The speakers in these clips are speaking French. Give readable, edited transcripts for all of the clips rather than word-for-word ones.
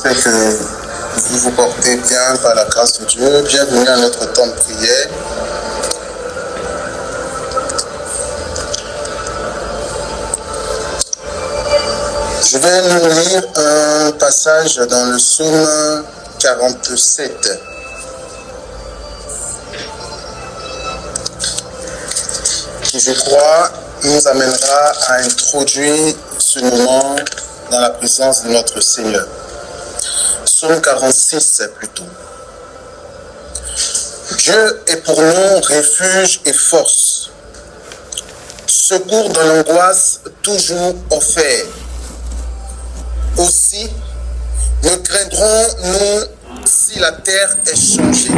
J'espère que vous vous portez bien par la grâce de Dieu. Bienvenue à notre temps de prière. Je vais nous lire un passage dans le psaume 47. Qui, je crois, nous amènera à introduire ce moment dans la présence de notre Seigneur. Psaume 46 plutôt. Dieu est pour nous refuge et force, secours dans l'angoisse toujours offert. Aussi, ne craindrons-nous si la terre est changée,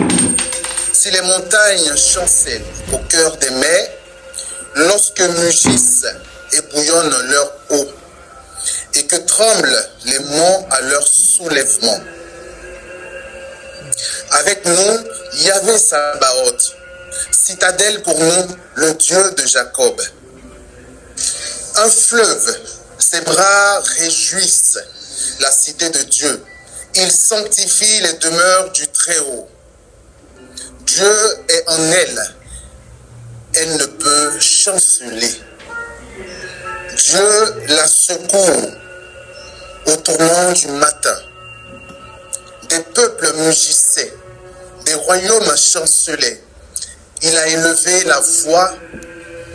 si les montagnes chancellent au cœur des mers, lorsque mugissent et bouillonnent leur eau, et que tremblent les monts à leur soulèvement. Avec nous, Yahvé Sabaoth, citadelle pour nous, le Dieu de Jacob. Un fleuve, ses bras réjouissent la cité de Dieu. Il sanctifie les demeures du Très-Haut. Dieu est en elle. Elle ne peut chanceler. Dieu la secourt au tournant du matin. Des peuples mugissaient, des royaumes chancelaient. Il a élevé la voix,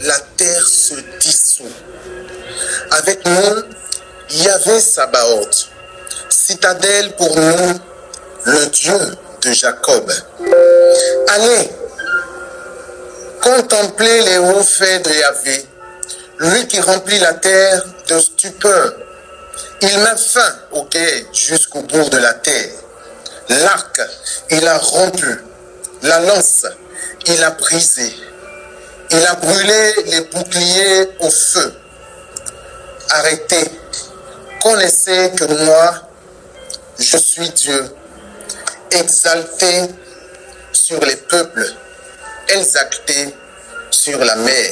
la terre se dissout. Avec nous, Yahvé Sabaoth, citadelle pour nous, le Dieu de Jacob. Allez, contemplez les hauts faits de Yahvé, lui qui remplit la terre de stupeur. Il met fin au guet jusqu'au bout de la terre. L'arc, il a rompu. La lance, il a brisé. Il a brûlé les boucliers au feu. Arrêtez, connaissez que moi, je suis Dieu. Exalté sur les peuples, exalté sur la mer.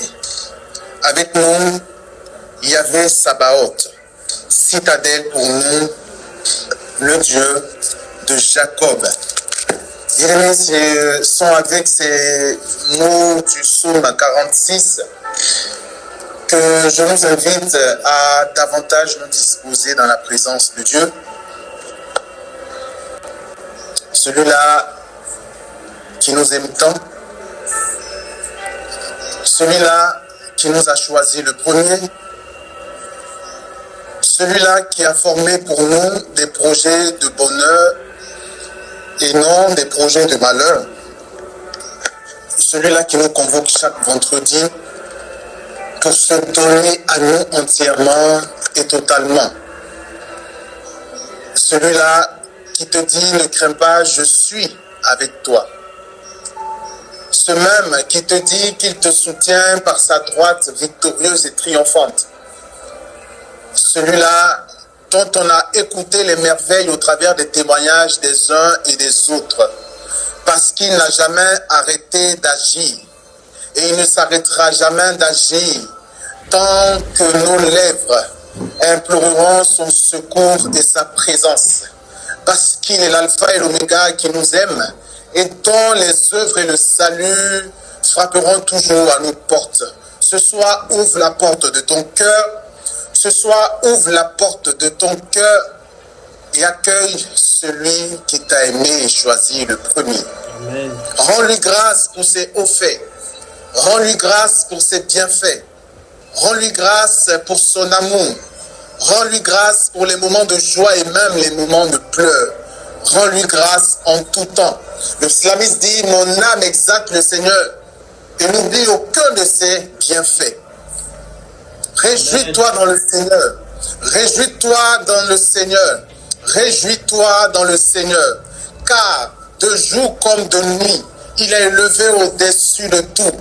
Avec nous, Yahvé Sabaoth, citadelle pour nous, le Dieu de Jacob. Bien-aimés, ce sont avec ces mots du psaume 46 que je nous invite à davantage nous disposer dans la présence de Dieu. Celui-là qui nous aime tant, celui-là qui nous a choisi le premier, celui-là qui a formé pour nous des projets de bonheur et non des projets de malheur, celui-là qui nous convoque chaque vendredi pour se donner à nous entièrement et totalement, celui-là qui te dit ne crains pas, je suis avec toi. Ce même qui te dit qu'il te soutient par sa droite victorieuse et triomphante. Celui-là dont on a écouté les merveilles au travers des témoignages des uns et des autres, parce qu'il n'a jamais arrêté d'agir et il ne s'arrêtera jamais d'agir tant que nos lèvres imploreront son secours et sa présence. Parce qu'il est l'alpha et l'oméga qui nous aime et dont les œuvres et le salut frapperont toujours à nos portes. Ce soir, ouvre la porte de ton cœur. Ce soir, ouvre la porte de ton cœur et accueille celui qui t'a aimé et choisi le premier. Amen. Rends-lui grâce pour ses hauts faits. Rends-lui grâce pour ses bienfaits. Rends-lui grâce pour son amour. Rends-lui grâce pour les moments de joie et même les moments de pleurs. Rends-lui grâce en tout temps. Le psalmiste dit, mon âme exalte le Seigneur et n'oublie aucun de ses bienfaits. Réjouis-toi dans le Seigneur. Réjouis-toi dans le Seigneur. Réjouis-toi dans le Seigneur. Car de jour comme de nuit, il est élevé au-dessus de tout.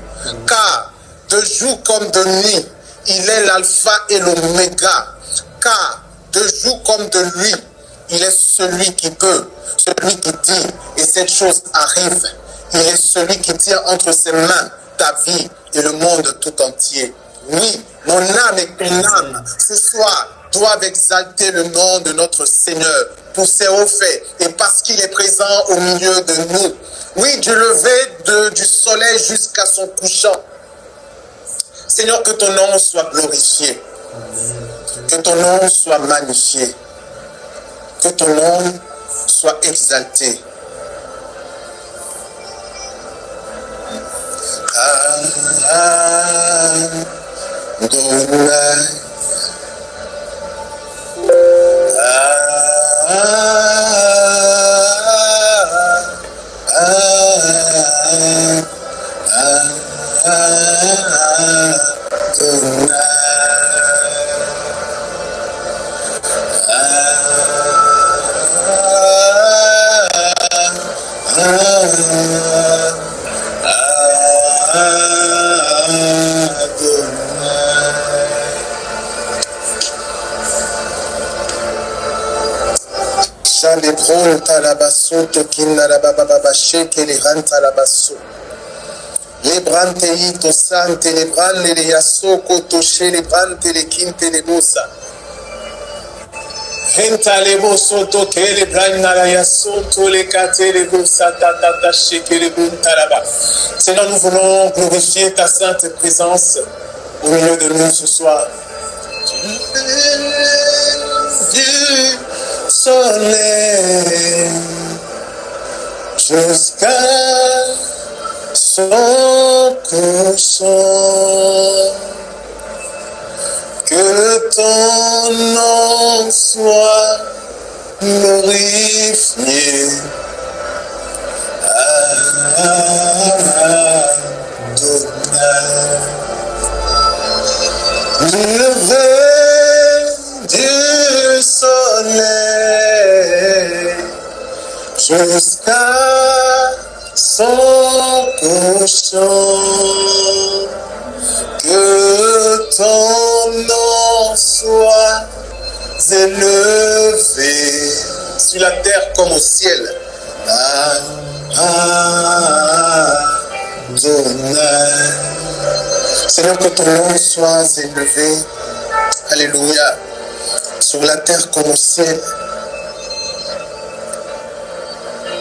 Car de jour comme de nuit, il est l'alpha et l'oméga. Car de jour comme de nuit, il est celui qui peut, celui qui dit, et cette chose arrive. Il est celui qui tient entre ses mains ta vie et le monde tout entier. Oui, mon âme est une âme. Ce soir, doivent exalter le nom de notre Seigneur pour ses hauts faits et parce qu'il est présent au milieu de nous. Oui, du lever du soleil jusqu'à son couchant. Seigneur, que ton nom soit glorifié. Que ton nom soit magnifié. Que ton nom soit exalté. Lebron talabasso tokina la baba sheke le ran talabasso le brante ito sante le brande le yasoko toshe le brante le kinte le bosa henta le boso toke le branda la yasoto le kate le bosa tata sheke le bon talaba. Seigneur, nous voulons glorifier ta sainte présence au milieu de nous ce soir. Dieu soleil jusqu'à son couchant, que ton nom soit glorifié. Lever du soleil jusqu'à son couchant, que ton nom soit élevé sur la terre comme au ciel. Seigneur, que ton nom soit élevé, alléluia, sur la terre comme au ciel,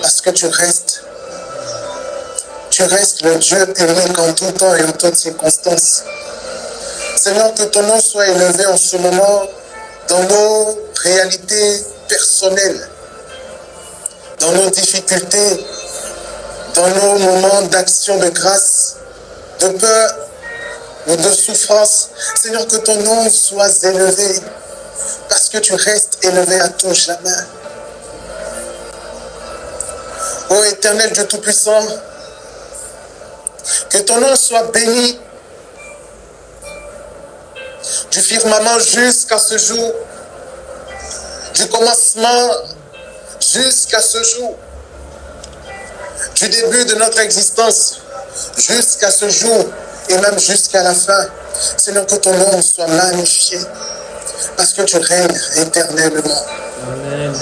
parce que tu restes le Dieu unique en tout temps et en toutes circonstances. Seigneur, que ton nom soit élevé en ce moment dans nos réalités personnelles, dans nos difficultés, dans nos moments d'action de grâce, de peur ou de souffrance. Seigneur, que ton nom soit élevé, parce que tu restes élevé à tout jamais. Ô Éternel Dieu Tout-Puissant, que ton nom soit béni du firmament jusqu'à ce jour, du commencement jusqu'à ce jour, du début de notre existence jusqu'à ce jour et même jusqu'à la fin. Seigneur, que ton nom soit magnifié parce que tu règnes éternellement. Amen.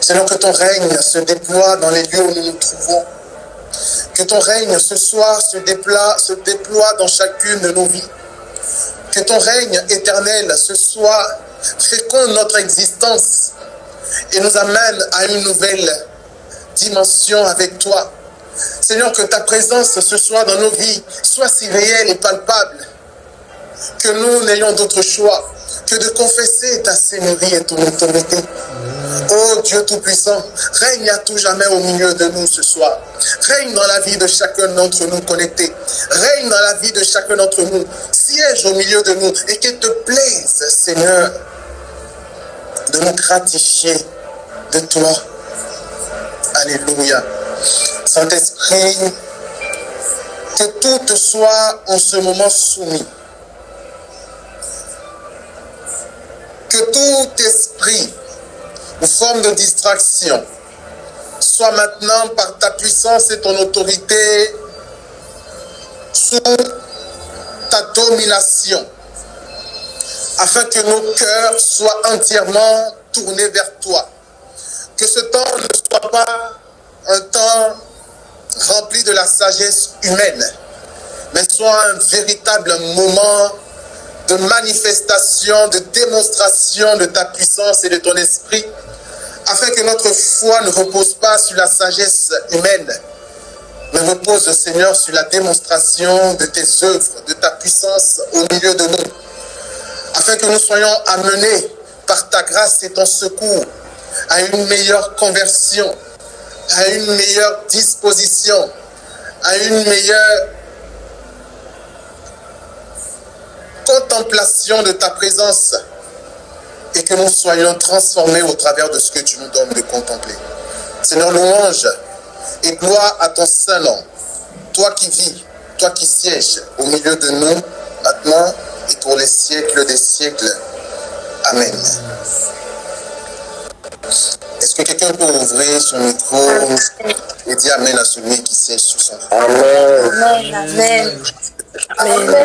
Seigneur, que ton règne se déploie dans les lieux où nous nous trouvons. Que ton règne ce soir se déploie dans chacune de nos vies. Que ton règne éternel ce soir féconde notre existence et nous amène à une nouvelle dimension avec toi. Seigneur, que ta présence ce soir dans nos vies soit si réelle et palpable que nous n'ayons d'autre choix que de confesser ta seigneurie et ton autorité. Ô Dieu Tout-Puissant, règne à tout jamais au milieu de nous ce soir. Règne dans la vie de chacun d'entre nous connectés. Règne dans la vie de chacun d'entre nous. Siège au milieu de nous et qu'il te plaise, Seigneur, de nous gratifier de toi. Alléluia. Saint-Esprit, que tout te soit en ce moment soumis. Que tout esprit ou forme de distraction soit maintenant par ta puissance et ton autorité sous ta domination, afin que nos cœurs soient entièrement tournés vers toi. Que ce temps ne soit pas un temps rempli de la sagesse humaine, mais soit un véritable moment de manifestation, de démonstration de ta puissance et de ton esprit, afin que notre foi ne repose pas sur la sagesse humaine, mais repose, Seigneur, sur la démonstration de tes œuvres, de ta puissance au milieu de nous, afin que nous soyons amenés par ta grâce et ton secours à une meilleure conversion, à une meilleure disposition, à une meilleure contemplation de ta présence, et que nous soyons transformés au travers de ce que tu nous donnes de contempler. Seigneur, louange et gloire à ton saint nom, toi qui vis, toi qui sièges au milieu de nous, maintenant et pour les siècles des siècles. Amen. Est-ce que quelqu'un peut ouvrir son micro et dire Amen à celui qui siège sur son trône? Amen. Amen. Amen.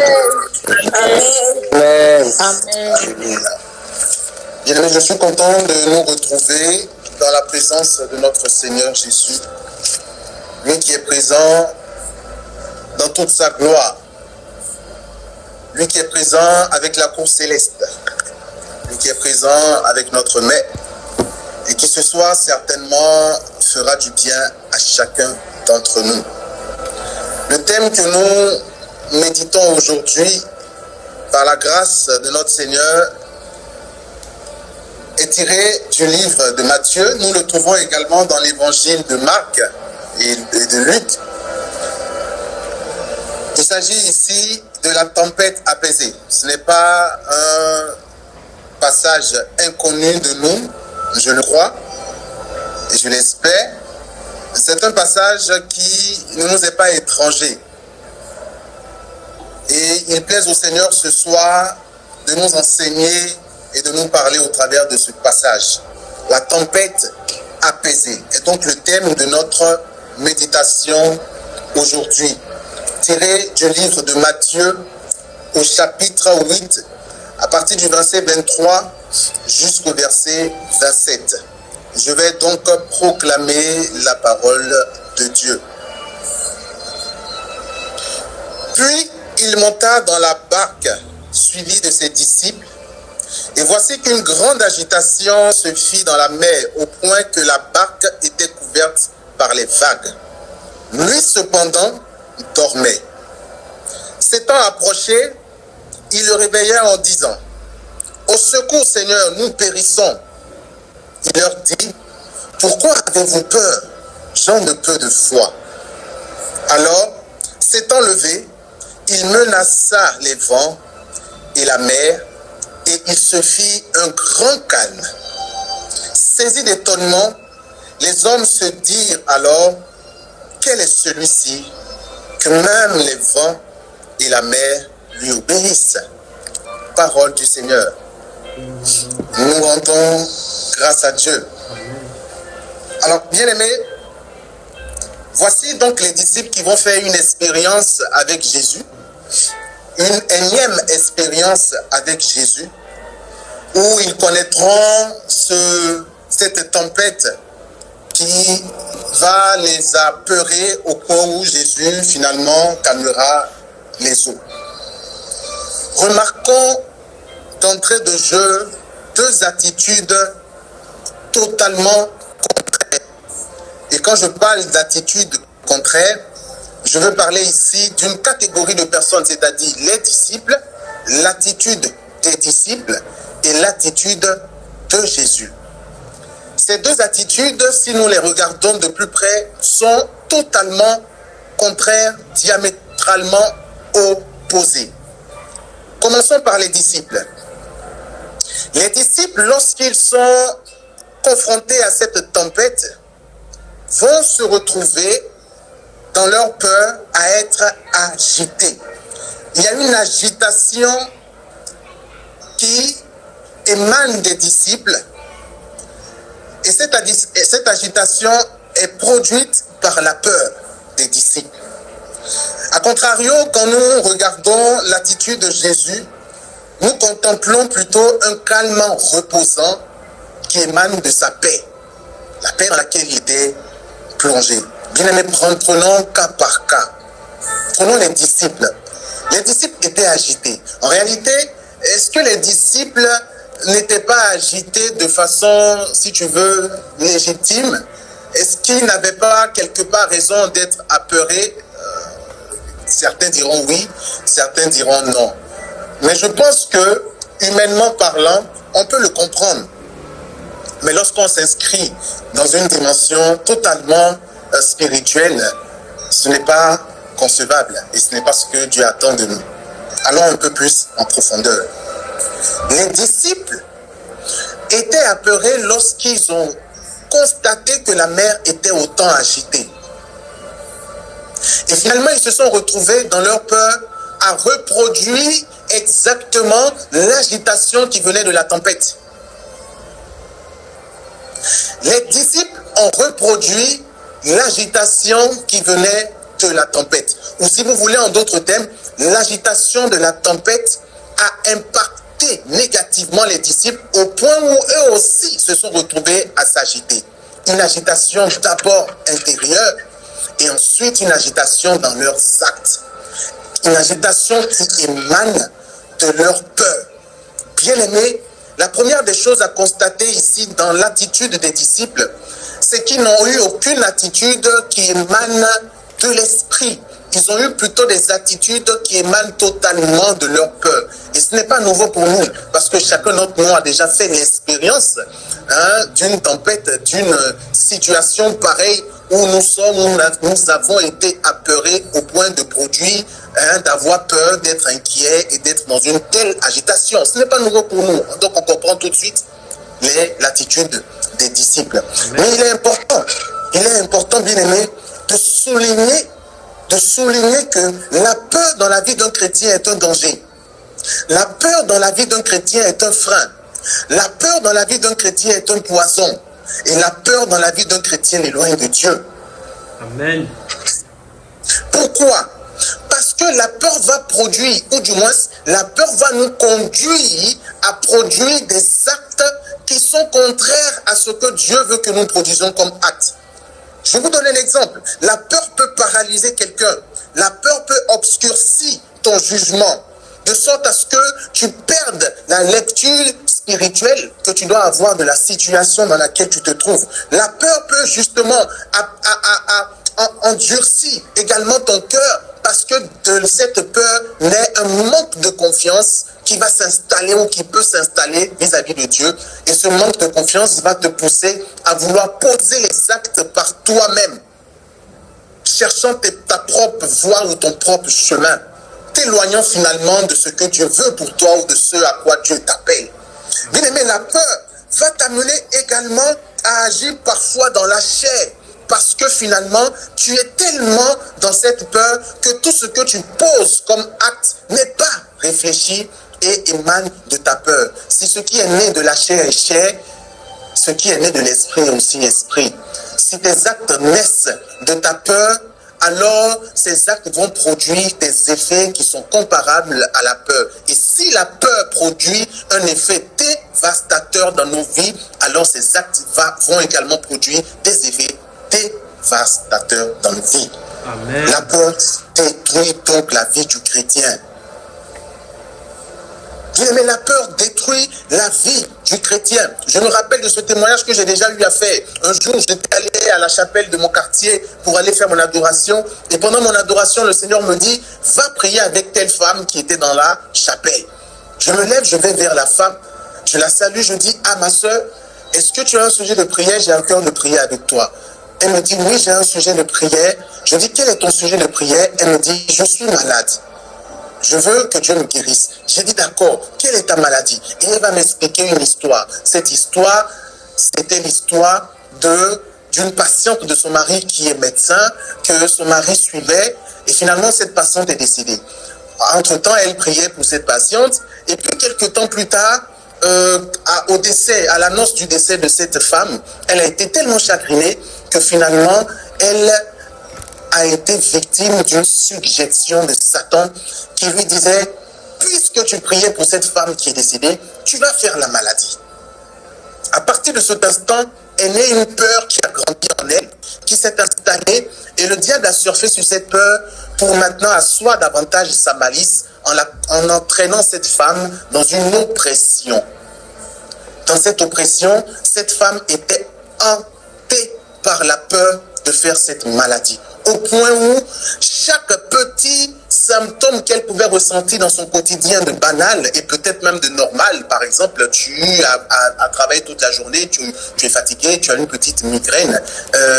Amen. Amen. Bien-aimés, je suis content de nous retrouver dans la présence de notre Seigneur Jésus, lui qui est présent dans toute sa gloire, lui qui est présent avec la cour céleste, lui qui est présent avec notre Mère, et qui ce soir certainement fera du bien à chacun d'entre nous. Le thème que nous méditons aujourd'hui, par la grâce de notre Seigneur, est tiré du livre de Matthieu. Nous le trouvons également dans l'évangile de Marc et de Luc. Il s'agit ici de la tempête apaisée. Ce n'est pas un passage inconnu de nous, je le crois, et je l'espère. C'est un passage qui ne nous est pas étranger. Et il plaise au Seigneur ce soir de nous enseigner et de nous parler au travers de ce passage. La tempête apaisée est donc le thème de notre méditation aujourd'hui, tiré du livre de Matthieu au chapitre 8, à partir du verset 23 jusqu'au verset 27. Je vais donc proclamer la parole de Dieu. Puis il monta dans la barque, suivi de ses disciples, et voici qu'une grande agitation se fit dans la mer, au point que la barque était couverte par les vagues. Lui cependant dormait. S'étant approché, il le réveilla en disant: Au secours, Seigneur, nous périssons. Il leur dit: Pourquoi avez-vous peur, gens de peu de foi? Alors, s'étant levé, il menaça les vents et la mer, et il se fit un grand calme. Saisis d'étonnement, les hommes se dirent alors: Quel est celui-ci que même les vents et la mer lui obéissent? Parole du Seigneur. Nous rendons grâce à Dieu. Alors, bien-aimés, voici donc les disciples qui vont faire une expérience avec Jésus, une énième expérience avec Jésus, où ils connaîtront cette tempête qui va les apeurer au point où Jésus finalement calmera les eaux. Remarquons d'entrée de jeu deux attitudes totalement contraires. Et quand je parle d'attitudes contraires, je veux parler ici d'une catégorie de personnes, c'est-à-dire les disciples, l'attitude des disciples et l'attitude de Jésus. Ces deux attitudes, si nous les regardons de plus près, sont totalement contraires, diamétralement opposées. Commençons par les disciples. Les disciples, lorsqu'ils sont confrontés à cette tempête, vont se retrouver dans leur peur à être agités. Il y a une agitation qui émane des disciples, et cette agitation est produite par la peur des disciples. A contrario, quand nous regardons l'attitude de Jésus, nous contemplons plutôt un calme reposant qui émane de sa paix, la paix dans laquelle il était plongé. Bien-aimés, prenons cas par cas. Prenons les disciples. Les disciples étaient agités. En réalité, est-ce que les disciples n'étaient pas agités de façon, si tu veux, légitime? Est-ce qu'ils n'avaient pas quelque part raison d'être apeurés? Certains diront oui, certains diront non. Mais je pense que, humainement parlant, on peut le comprendre. Mais lorsqu'on s'inscrit dans une dimension totalement spirituelle, ce n'est pas concevable et ce n'est pas ce que Dieu attend de nous. Allons un peu plus en profondeur. Les disciples étaient apeurés lorsqu'ils ont constaté que la mer était autant agitée. Et finalement, ils se sont retrouvés dans leur peur à reproduire exactement l'agitation qui venait de la tempête. Les disciples ont reproduit l'agitation qui venait de la tempête. Ou si vous voulez, en d'autres termes, l'agitation de la tempête a impacté négativement les disciples au point où eux aussi se sont retrouvés à s'agiter. Une agitation d'abord intérieure et ensuite une agitation dans leurs actes. Une agitation qui émane de leur peur. Bien-aimés, la première des choses à constater ici dans l'attitude des disciples, c'est qu'ils n'ont eu aucune attitude qui émane de l'esprit. Ils ont eu plutôt des attitudes qui émanent totalement de leur peur. Et ce n'est pas nouveau pour nous, parce que chacun d'entre nous a déjà fait l'expérience d'une tempête, d'une situation pareille où nous avons été apeurés au point de produire, d'avoir peur, d'être inquiets et d'être dans une telle agitation. Ce n'est pas nouveau pour nous. Donc on comprend tout de suite l'attitude des disciples. Mais il est important, bien aimé, de souligner que la peur dans la vie d'un chrétien est un danger. La peur dans la vie d'un chrétien est un frein. La peur dans la vie d'un chrétien est un poison. Et la peur dans la vie d'un chrétien l'éloigne de Dieu. Amen. Pourquoi? Parce que la peur va produire, ou du moins, la peur va nous conduire à produire des actes qui sont contraires à ce que Dieu veut que nous produisions comme actes. Je vais vous donner un exemple. La peur peut paralyser quelqu'un. La peur peut obscurcir ton jugement, de sorte à ce que tu perdes la lecture spirituelle que tu dois avoir de la situation dans laquelle tu te trouves. La peur peut justement endurcir également ton cœur, parce que de cette peur naît un manque de confiance qui va s'installer ou qui peut s'installer vis-à-vis de Dieu. Et ce manque de confiance va te pousser à vouloir poser les actes par toi-même, cherchant ta propre voie ou ton propre chemin, t'éloignant finalement de ce que Dieu veut pour toi ou de ce à quoi Dieu t'appelle. Bien aimé, la peur va t'amener également à agir parfois dans la chair, parce que finalement, tu es tellement dans cette peur que tout ce que tu poses comme acte n'est pas réfléchi et émane de ta peur. Si ce qui est né de la chair est chair, ce qui est né de l'esprit est aussi esprit. Si tes actes naissent de ta peur, alors ces actes vont produire des effets qui sont comparables à la peur. Et si la peur produit un effet dévastateur dans nos vies, alors ces actes vont également produire des effets dévastateurs dans nos vies. Amen. La peur détruit donc la vie du chrétien. Mais la peur détruit la vie du chrétien. Je me rappelle de ce témoignage que j'ai déjà eu à faire. Un jour, j'étais allé à la chapelle de mon quartier pour aller faire mon adoration. Et pendant mon adoration, le Seigneur me dit, va prier avec telle femme qui était dans la chapelle. Je me lève, je vais vers la femme. Je la salue, je dis, ah ma soeur, est-ce que tu as un sujet de prière? J'ai un cœur de prier avec toi. Elle me dit, oui, j'ai un sujet de prière. Je dis, quel est ton sujet de prière? Elle me dit, je suis malade. Je veux que Dieu me guérisse. J'ai dit, d'accord, quelle est ta maladie? Et elle va m'expliquer une histoire. Cette histoire, c'était l'histoire d'une patiente de son mari qui est médecin, que son mari suivait, et finalement, cette patiente est décédée. Entre-temps, elle priait pour cette patiente, et puis quelques temps plus tard, à l'annonce du décès de cette femme, elle a été tellement chagrinée que finalement, elle a été victime d'une suggestion de Satan qui lui disait, puisque tu priais pour cette femme qui est décédée, tu vas faire la maladie. À partir de cet instant, est née une peur qui a grandi en elle, qui s'est installée, et le diable a surfé sur cette peur pour maintenant asseoir davantage sa malice en entraînant cette femme dans une oppression. Dans cette oppression, cette femme était hantée par la peur de faire cette maladie. Au point où chaque petit symptôme qu'elle pouvait ressentir dans son quotidien de banal et peut-être même de normal, par exemple, tu as travaillé toute la journée, tu es fatigué, tu as une petite migraine.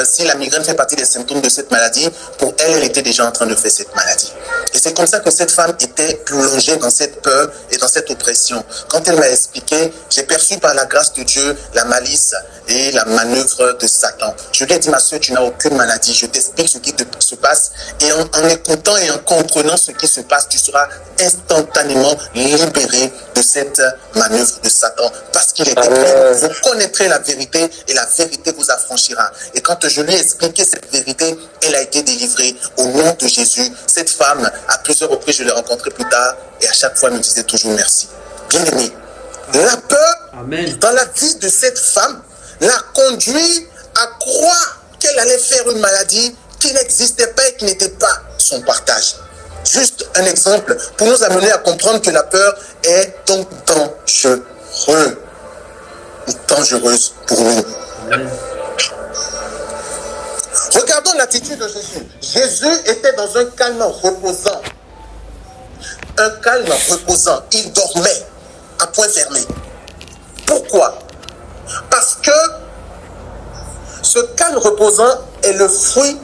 Si la migraine fait partie des symptômes de cette maladie, pour elle, elle était déjà en train de faire cette maladie. Et c'est comme ça que cette femme était plongée dans cette peur et dans cette oppression. Quand elle m'a expliqué, j'ai perçu par la grâce de Dieu la malice et la manœuvre de Satan. Je lui ai dit, ma soeur, tu n'as aucune maladie, je t'explique ce qui se passe, et en écoutant et en comprenant ce qui se passe, tu seras instantanément libéré de cette manœuvre de Satan, parce qu'il est écrit, vous connaîtrez la vérité et la vérité vous affranchira. Et quand je lui ai expliqué cette vérité, elle a été délivrée au nom de Jésus. Cette femme, à plusieurs reprises, je l'ai rencontrée plus tard, et à chaque fois, elle me disait toujours merci. Bien aimé, la peur dans la vie de cette femme l'a conduit à croire qu'elle allait faire une maladie qui n'existait pas et qui n'était pas son partage. Juste un exemple pour nous amener à comprendre que la peur est donc dangereuse pour nous. Regardons l'attitude de Jésus. Jésus était dans un calme reposant. Un calme reposant. Il dormait à point fermé. Pourquoi? Parce que ce calme reposant est le fruit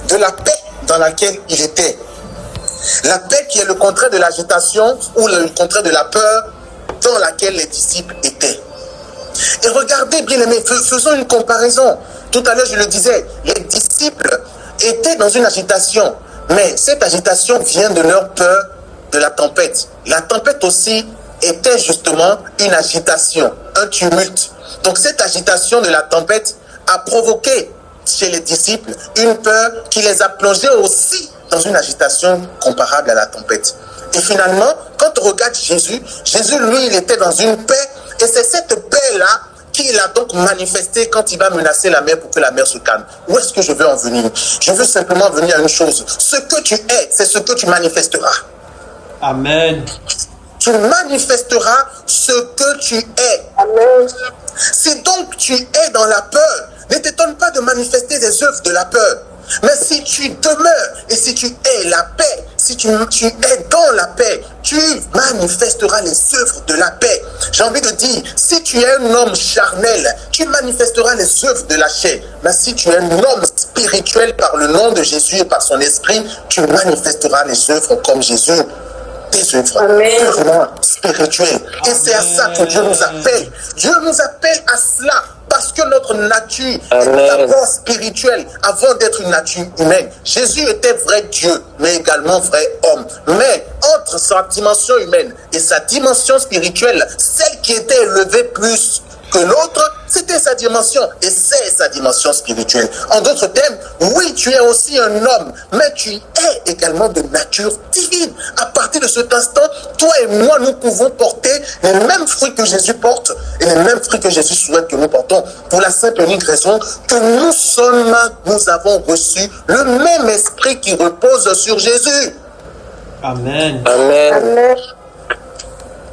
de la paix dans laquelle il était. La paix qui est le contraire de l'agitation ou le contraire de la peur dans laquelle les disciples étaient. Et regardez, bien aimés, faisons une comparaison. Tout à l'heure, je le disais, les disciples étaient dans une agitation, mais cette agitation vient de leur peur de la tempête. La tempête aussi était justement une agitation, un tumulte. Donc cette agitation de la tempête a provoqué chez les disciples une peur qui les a plongés aussi dans une agitation comparable à la tempête. Et finalement, quand on regarde Jésus, lui, il était dans une paix, et c'est cette paix-là qu'il a donc manifesté quand il va menacer la mer pour que la mer se calme. Où est-ce que je veux en venir? Je veux simplement venir à une chose. Ce que tu es, c'est ce que tu manifesteras. Amen. Tu manifesteras ce que tu es. Amen. Si donc tu es dans la peur, ne t'étonne pas de manifester des œuvres de la peur. Mais si tu demeures et si tu es la paix, si tu es dans la paix, tu manifesteras les œuvres de la paix. J'ai envie de dire, si tu es un homme charnel, tu manifesteras les œuvres de la chair. Mais si tu es un homme spirituel par le nom de Jésus et par son esprit, tu manifesteras les œuvres comme Jésus. Des œuvres purement spirituelles. Et c'est à ça que Dieu nous appelle. Dieu nous appelle à cela. Parce que notre nature est d'abord spirituelle avant d'être une nature humaine. Jésus était vrai Dieu, mais également vrai homme. Mais entre sa dimension humaine et sa dimension spirituelle, celle qui était élevée plus que l'autre, c'était sa dimension, et c'est sa dimension spirituelle. En d'autres termes, oui, tu es aussi un homme, mais tu es également de nature divine. À partir de cet instant, toi et moi, nous pouvons porter les mêmes fruits que Jésus porte, et les mêmes fruits que Jésus souhaite que nous portons, pour la simple et unique raison que nous avons reçu le même esprit qui repose sur Jésus. Amen. Amen. Amen.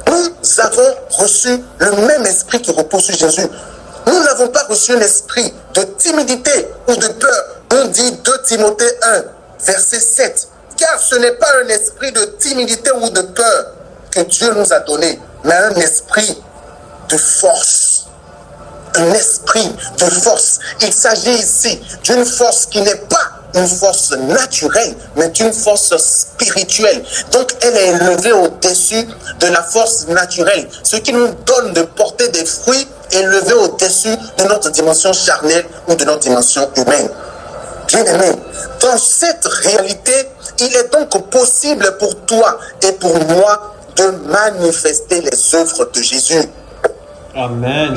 Nous avons reçu le même esprit qui repose sur Jésus. Nous n'avons pas reçu un esprit de timidité ou de peur. On dit 2 Timothée 1, verset 7. Car ce n'est pas un esprit de timidité ou de peur que Dieu nous a donné, mais un esprit de force. Un esprit de force. Il s'agit ici d'une force qui n'est pas une force naturelle, mais une force spirituelle. Donc, elle est élevée au-dessus de la force naturelle. Ce qui nous donne de porter des fruits élevé au-dessus de notre dimension charnelle ou de notre dimension humaine. Bien aimé, dans cette réalité, il est donc possible pour toi et pour moi de manifester les œuvres de Jésus. Amen.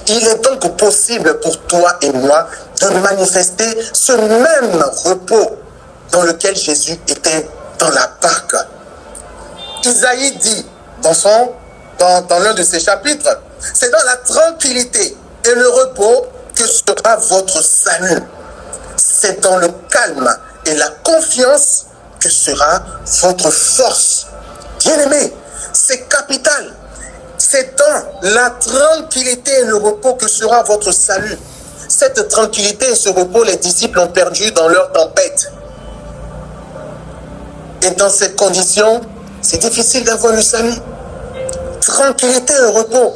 Il est donc possible pour toi et moi de manifester ce même repos dans lequel Jésus était dans la barque. Isaïe dit dans l'un de ses chapitres, c'est dans la tranquillité et le repos que sera votre salut. C'est dans le calme et la confiance que sera votre force. Bien-aimés, c'est capital. C'est dans la tranquillité et le repos que sera votre salut. Cette tranquillité et ce repos, les disciples ont perdu dans leur tempête. Et dans ces conditions, c'est difficile d'avoir le salut. Tranquillité et repos.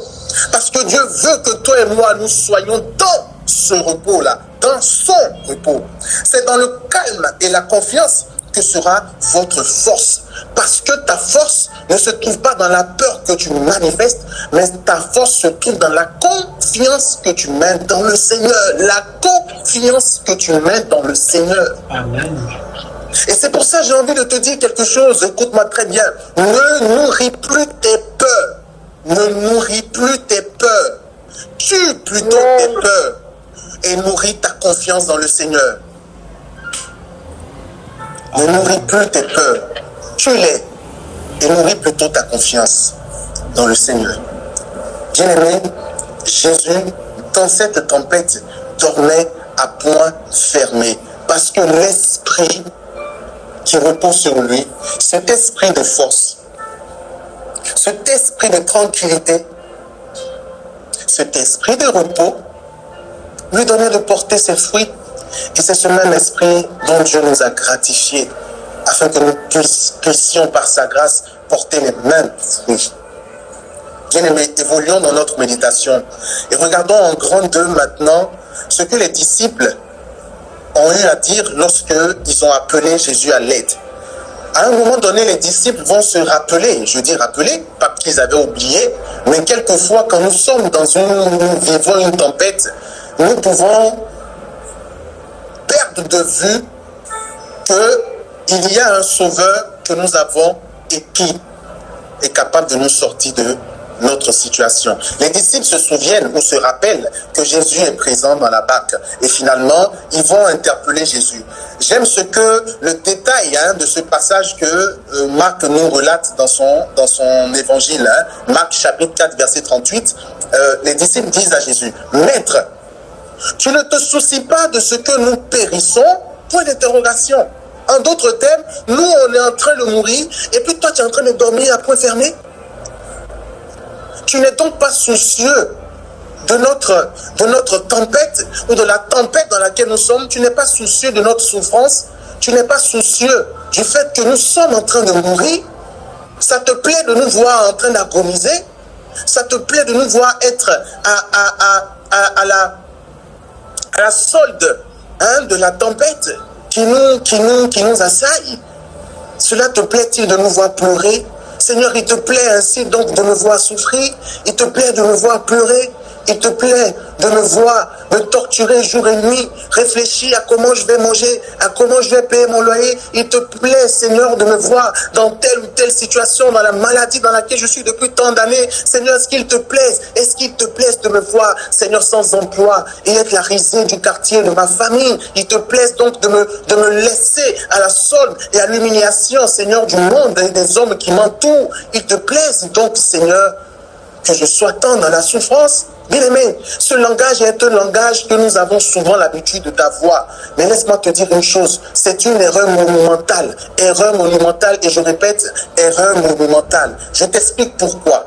Parce que Dieu veut que toi et moi, nous soyons dans ce repos-là, dans son repos. C'est dans le calme et la confiance que sera votre force. Parce que ta force ne se trouve pas dans la peur que tu manifestes, mais ta force se trouve dans la confiance que tu mets dans le Seigneur. La confiance que tu mets dans le Seigneur. Amen. Et c'est pour ça que j'ai envie de te dire quelque chose. Écoute-moi très bien. Ne nourris plus tes peurs. Ne nourris plus tes peurs. Tue plutôt tes peurs. Et nourris ta confiance dans le Seigneur. Ne nourris plus tes peurs. Tue-les. Et nourris plutôt ta confiance dans le Seigneur. Bien-aimé, Jésus, dans cette tempête, dormait à point fermé. Parce que l'esprit qui repose sur lui, cet esprit de force, cet esprit de tranquillité, cet esprit de repos, lui donnait de porter ses fruits. Et c'est ce même esprit dont Dieu nous a gratifiés, afin que nous puissions par sa grâce porter les mêmes fruits. Bien-aimés, évoluons dans notre méditation et regardons en grand 2 maintenant ce que les disciples ont eu à dire lorsqu'ils ont appelé Jésus à l'aide. À un moment donné, les disciples vont se rappeler, je dis rappeler, pas qu'ils avaient oublié, mais quelquefois quand nous vivons une tempête, nous pouvons perdre de vue qu'il y a un sauveur que nous avons et qui est capable de nous sortir de notre situation. Les disciples se souviennent ou se rappellent que Jésus est présent dans la barque et finalement ils vont interpeller Jésus. J'aime le détail de ce passage que Marc nous relate dans son évangile, Marc chapitre 4 verset 38. Les disciples disent à Jésus: Maître, tu ne te soucies pas de ce que nous périssons? Point d'interrogation. En d'autres termes, nous on est en train de mourir et puis toi tu es en train de dormir à point fermé. Tu n'es donc pas soucieux de notre tempête ou de la tempête dans laquelle nous sommes. Tu n'es pas soucieux de notre souffrance. Tu n'es pas soucieux du fait que nous sommes en train de mourir. Ça te plaît de nous voir en train d'agoniser. Ça te plaît de nous voir être à la solde de la tempête qui nous assaille. Cela te plaît-il de nous voir pleurer? Seigneur, il te plaît ainsi donc de me voir souffrir. Il te plaît de me voir pleurer. Il te plaît de me voir me torturer jour et nuit, réfléchir à comment je vais manger, à comment je vais payer mon loyer. Il te plaît, Seigneur, de me voir dans telle ou telle situation, dans la maladie dans laquelle je suis depuis tant d'années. Seigneur, est-ce qu'il te plaise? Est-ce qu'il te plaise de me voir, Seigneur, sans emploi et être la risée du quartier de ma famille? Il te plaise donc de me laisser à la solde et à l'humiliation, Seigneur, du monde et des hommes qui m'entourent. Il te plaise donc, Seigneur, que je sois tant dans la souffrance. Bien-aimé, ce langage est un langage que nous avons souvent l'habitude d'avoir. Mais laisse-moi te dire une chose, c'est une erreur monumentale. Erreur monumentale, et je répète, erreur monumentale. Je t'explique pourquoi.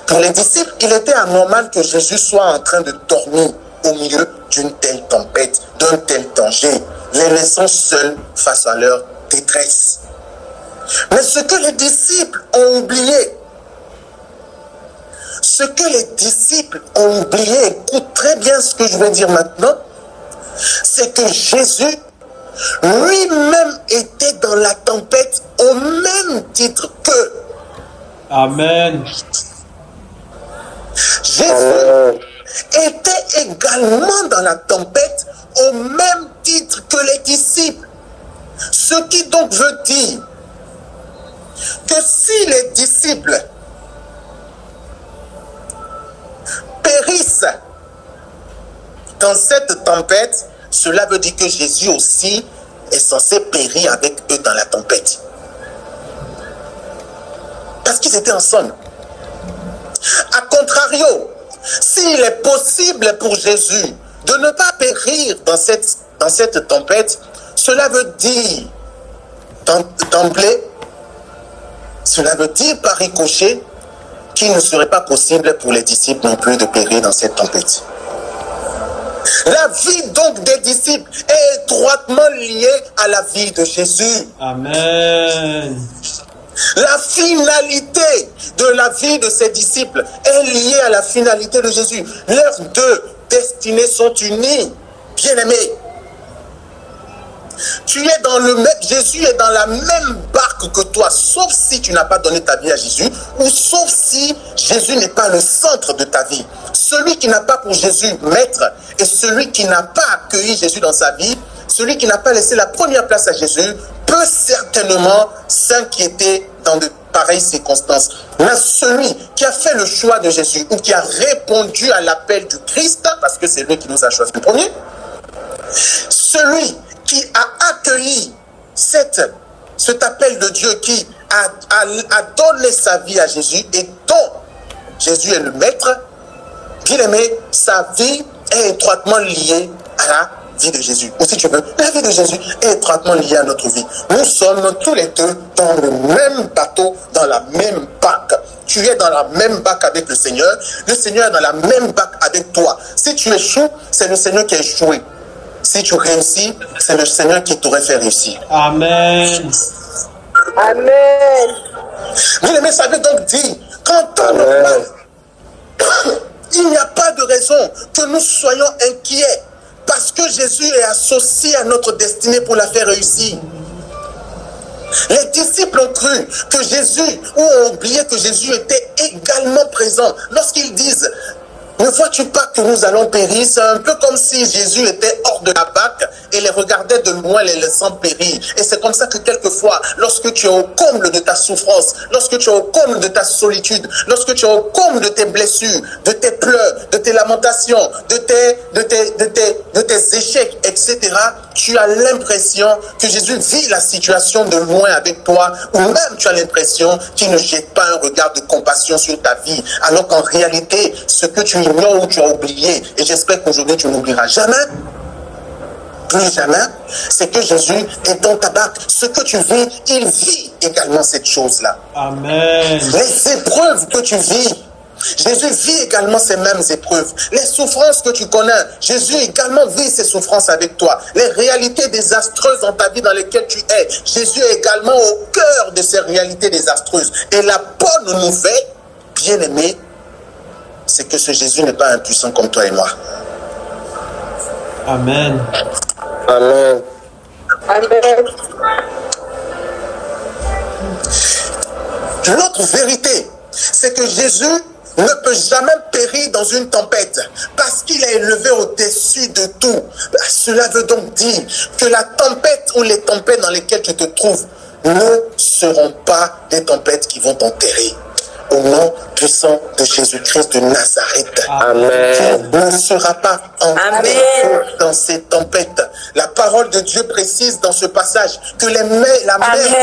Pour les disciples, il était anormal que Jésus soit en train de dormir au milieu d'une telle tempête, d'un tel danger, les laissant seuls face à leur détresse. Mais ce que les disciples ont oublié, écoute très bien ce que je vais dire maintenant, c'est que Jésus lui-même était dans la tempête au même titre qu'eux. Amen. Jésus était également dans la tempête au même titre que les disciples. Ce qui donc veut dire que si les disciples périssent dans cette tempête, cela veut dire que Jésus aussi est censé périr avec eux dans la tempête. Parce qu'ils étaient ensemble. A contrario, s'il est possible pour Jésus de ne pas périr dans cette tempête, Cela veut dire, d'emblée, cela veut dire par ricochet qu'il ne serait pas possible pour les disciples non plus de périr dans cette tempête. La vie donc des disciples est étroitement liée à la vie de Jésus. Amen. La finalité de la vie de ses disciples est liée à la finalité de Jésus. Leurs deux destinées sont unies, bien-aimés. Jésus est dans la même barque que toi, sauf si tu n'as pas donné ta vie à Jésus, ou sauf si Jésus n'est pas le centre de ta vie. Celui qui n'a pas pour Jésus maître, et celui qui n'a pas accueilli Jésus dans sa vie, celui qui n'a pas laissé la première place à Jésus, peut certainement s'inquiéter dans de pareilles circonstances. Mais celui qui a fait le choix de Jésus, ou qui a répondu à l'appel du Christ, parce que c'est lui qui nous a choisi le premier, celui qui a accueilli cet appel de Dieu, qui a donné sa vie à Jésus et dont Jésus est le maître, bien aimé, sa vie est étroitement liée à la vie de Jésus. Ou si tu veux, la vie de Jésus est étroitement liée à notre vie. Nous sommes tous les deux dans le même bateau, dans la même barque. Tu es dans la même barque avec le Seigneur est dans la même barque avec toi. Si tu échoues, c'est le Seigneur qui a échoué. Si tu réussis, c'est le Seigneur qui t'aurait fait réussir. Amen. Amen. Bien aimé, ça veut donc dire qu'en temps normal, il n'y a pas de raison que nous soyons inquiets parce que Jésus est associé à notre destinée pour la faire réussir. Les disciples ont cru que Jésus, ou ont oublié que Jésus était également présent lorsqu'ils disent: ne vois-tu pas que nous allons périr? C'est un peu comme si Jésus était hors de la barque et les regardait de loin, les laissant périr. Et c'est comme ça que quelquefois, lorsque tu es au comble de ta souffrance, lorsque tu es au comble de ta solitude, lorsque tu es au comble de tes blessures, de tes pleurs, de tes lamentations, de tes échecs, etc., tu as l'impression que Jésus vit la situation de loin avec toi, ou même tu as l'impression qu'il ne jette pas un regard de compassion sur ta vie, alors qu'en réalité, ce que tu ignores ou tu as oublié, et j'espère qu'aujourd'hui tu n'oublieras jamais, plus jamais, c'est que Jésus est dans ta barque. Ce que tu vis, il vit également cette chose-là. Amen. Les épreuves que tu vis, Jésus vit également ces mêmes épreuves. Les souffrances que tu connais, Jésus également vit ces souffrances avec toi. Les réalités désastreuses dans ta vie dans lesquelles tu es, Jésus est également au cœur de ces réalités désastreuses. Et la bonne nouvelle, bien aimé, c'est que ce Jésus n'est pas impuissant comme toi et moi. Amen. Amen. Amen. L'autre vérité, c'est que Jésus ne peut jamais périr dans une tempête parce qu'il est élevé au-dessus de tout. Cela veut donc dire que la tempête ou les tempêtes dans lesquelles tu te trouves ne seront pas des tempêtes qui vont t'enterrer. Au nom puissant de Jésus-Christ de Nazareth. Amen. Tu ne seras pas enterré dans ces tempêtes. La parole de Dieu précise dans ce passage que la mer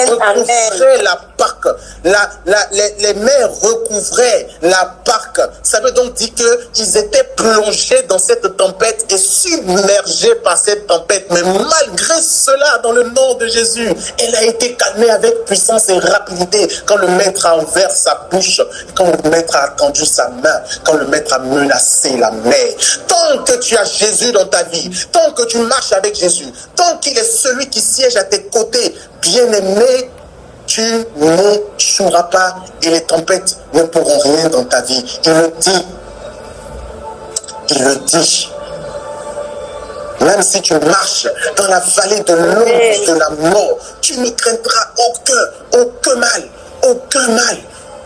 recouvrait la barque. Les mers recouvraient la barque. Ça veut donc dire qu'ils étaient plongés dans cette tempête et submergés par cette tempête. Mais malgré cela, dans le nom de Jésus, elle a été calmée avec puissance et rapidité quand le maître a ouvert sa bouche, quand le maître a tendu sa main, quand le maître a menacé la mer. Tant que tu as Jésus dans ta vie, tant que tu marches avec Jésus, tant qu'il est celui qui siège à tes côtés, bien-aimé, tu n'échoueras pas et les tempêtes ne pourront rien dans ta vie. Il le dit. Il le dit. Même si tu marches dans la vallée de l'ombre de la mort, tu ne craindras aucun mal. Aucun mal.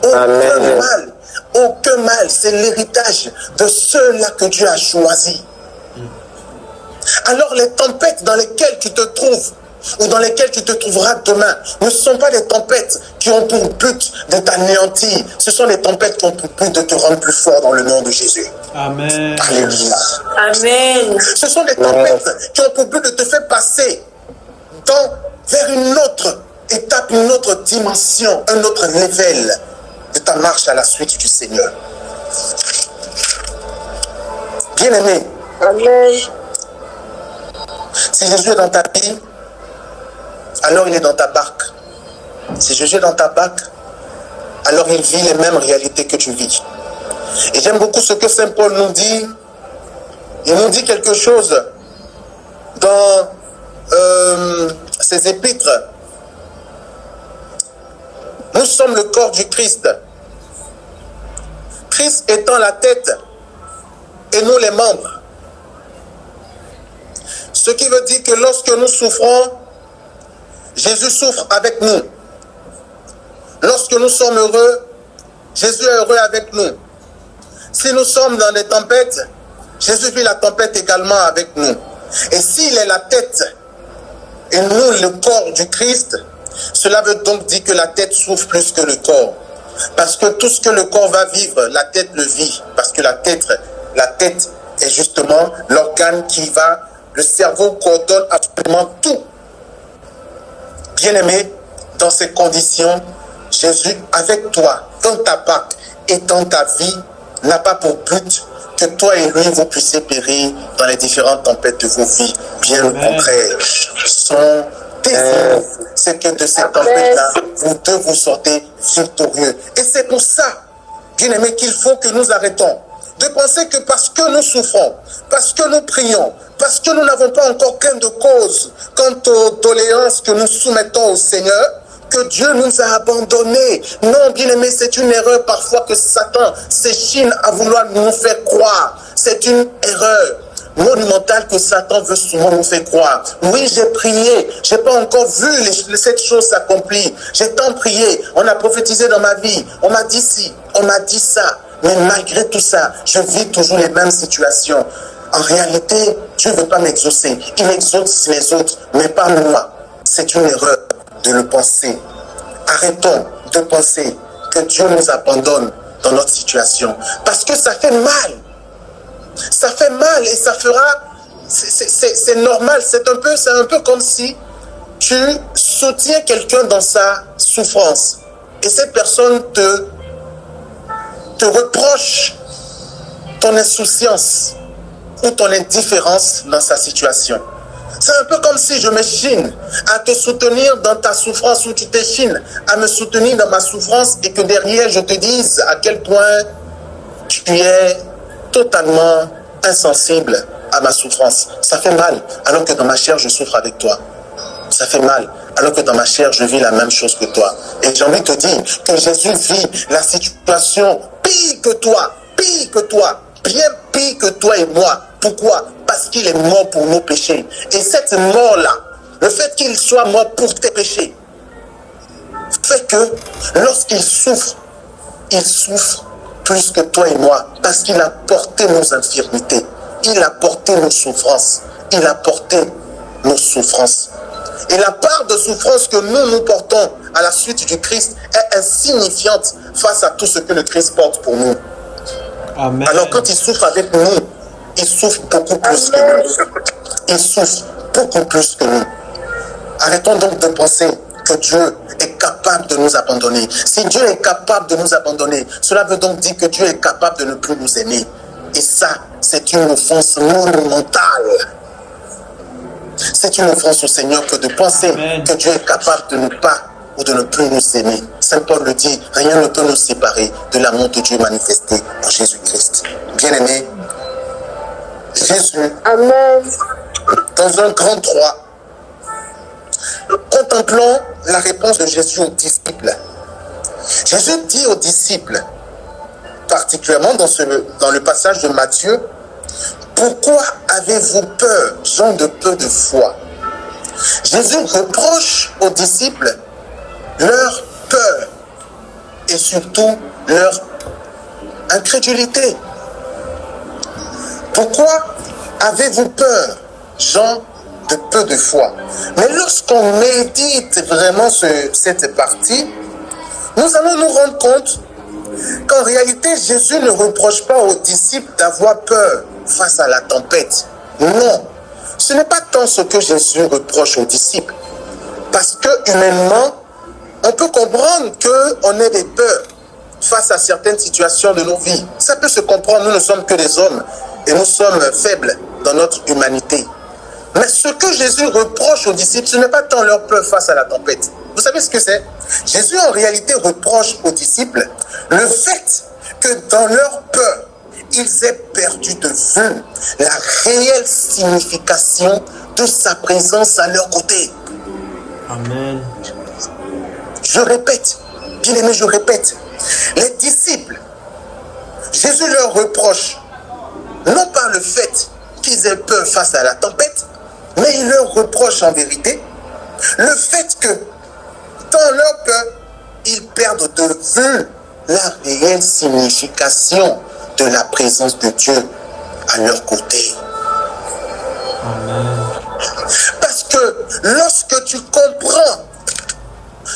Aucun mal. Aucun mal. C'est l'héritage de ceux-là que Dieu a choisi. Alors les tempêtes dans lesquelles tu te trouves, ou dans lesquelles tu te trouveras demain, ne sont pas des tempêtes qui ont pour but de t'anéantir. Ce sont des tempêtes qui ont pour but de te rendre plus fort dans le nom de Jésus. Amen. Alléluia. Amen. Ce sont des tempêtes qui ont pour but de te faire passer vers une autre étape, une autre dimension, un autre level de ta marche à la suite du Seigneur. Bien-aimé, Amen. si Jésus est dans ta vie, alors il est dans ta barque. Si Jésus est dans ta barque, alors il vit les mêmes réalités que tu vis. Et j'aime beaucoup ce que Saint Paul nous dit. Il nous dit quelque chose dans ses épîtres. Nous sommes le corps du Christ. Christ étant la tête et nous les membres. Ce qui veut dire que lorsque nous souffrons, Jésus souffre avec nous. Lorsque nous sommes heureux, Jésus est heureux avec nous. Si nous sommes dans des tempêtes, Jésus vit la tempête également avec nous. Et s'il est la tête et nous le corps du Christ, cela veut donc dire que la tête souffre plus que le corps. Parce que tout ce que le corps va vivre, la tête le vit. Parce que la tête est justement l'organe qui va, le cerveau coordonne absolument tout. Bien-aimé, dans ces conditions, Jésus avec toi, dans ta barque et dans ta vie, n'a pas pour but que toi et lui, vous puissiez périr dans les différentes tempêtes de vos vies. Bien au contraire, son désir, c'est que de ces tempêtes-là, vous deux vous sortez victorieux. Et c'est pour ça, bien aimé, qu'il faut que nous arrêtons de penser que parce que nous souffrons, parce que nous prions, parce que nous n'avons pas encore gain de cause quant aux doléances que nous soumettons au Seigneur, que Dieu nous a abandonnés. Non, bien-aimé, c'est une erreur parfois que Satan s'échine à vouloir nous faire croire. C'est une erreur monumentale que Satan veut souvent nous faire croire. Oui, j'ai prié, j'ai pas encore vu cette chose s'accomplir. J'ai tant prié, on a prophétisé dans ma vie, on m'a dit ci, on m'a dit ça. Mais malgré tout ça, je vis toujours les mêmes situations. En réalité, Dieu ne veut pas m'exaucer. Il exauce les autres, mais pas moi. C'est une erreur de le penser. Arrêtons de penser que Dieu nous abandonne dans notre situation. Parce que ça fait mal. Ça fait mal et ça fera... C'est normal. C'est un peu comme si tu soutiens quelqu'un dans sa souffrance. Et cette personne te reproche ton insouciance ou ton indifférence dans sa situation. C'est un peu comme si je m'échine à te soutenir dans ta souffrance ou tu t'échines à me soutenir dans ma souffrance et que derrière je te dise à quel point tu es totalement insensible à ma souffrance. Ça fait mal alors que dans ma chair je souffre avec toi. Ça fait mal alors que dans ma chair je vis la même chose que toi. Et j'ai envie de te dire que Jésus vit la situation pire que toi, bien pire que toi et moi. Pourquoi? Parce qu'il est mort pour nos péchés. Et cette mort-là, le fait qu'il soit mort pour tes péchés, fait que lorsqu'il souffre plus que toi et moi, parce qu'il a porté nos infirmités, il a porté nos souffrances, il a porté nos souffrances. Et la part de souffrance que nous portons à la suite du Christ est insignifiante face à tout ce que le Christ porte pour nous. Amen. Alors quand il souffre avec nous, il souffre beaucoup plus que nous. Il souffre beaucoup plus que nous. Arrêtons donc de penser que Dieu est capable de nous abandonner. Si Dieu est capable de nous abandonner, cela veut donc dire que Dieu est capable de ne plus nous aimer. Et ça, c'est une offense monumentale. C'est une offense au Seigneur que de penser que Dieu est capable de ne pas ou de ne plus nous aimer. Saint Paul le dit, rien ne peut nous séparer de l'amour de Dieu manifesté en Jésus-Christ. Bien-aimé, Jésus, Amen. dans un grand 3, contemplons la réponse de Jésus aux disciples. Jésus dit aux disciples, particulièrement dans le passage de Matthieu, pourquoi avez-vous peur, gens de peu de foi? Jésus reproche aux disciples leur peur et surtout leur incrédulité. Pourquoi avez-vous peur, gens de peu de foi? Mais lorsqu'on médite vraiment cette partie, nous allons nous rendre compte qu'en réalité, Jésus ne reproche pas aux disciples d'avoir peur face à la tempête. Non, ce n'est pas tant ce que Jésus reproche aux disciples. Parce que humainement, on peut comprendre qu'on ait des peurs face à certaines situations de nos vies. Ça peut se comprendre, nous ne sommes que des hommes et nous sommes faibles dans notre humanité. Mais ce que Jésus reproche aux disciples, ce n'est pas tant leur peur face à la tempête. Vous savez ce que c'est? Jésus en réalité reproche aux disciples le fait que dans leur peur, ils aient perdu de vue la réelle signification de sa présence à leur côté. Amen. Je répète, bien aimé, je répète, les disciples, Jésus leur reproche non pas le fait qu'ils aient peur face à la tempête, mais il leur reproche en vérité le fait que dans leur peur, ils perdent de vue la réelle signification de la présence de Dieu à leur côté. Amen. Parce que lorsque tu comprends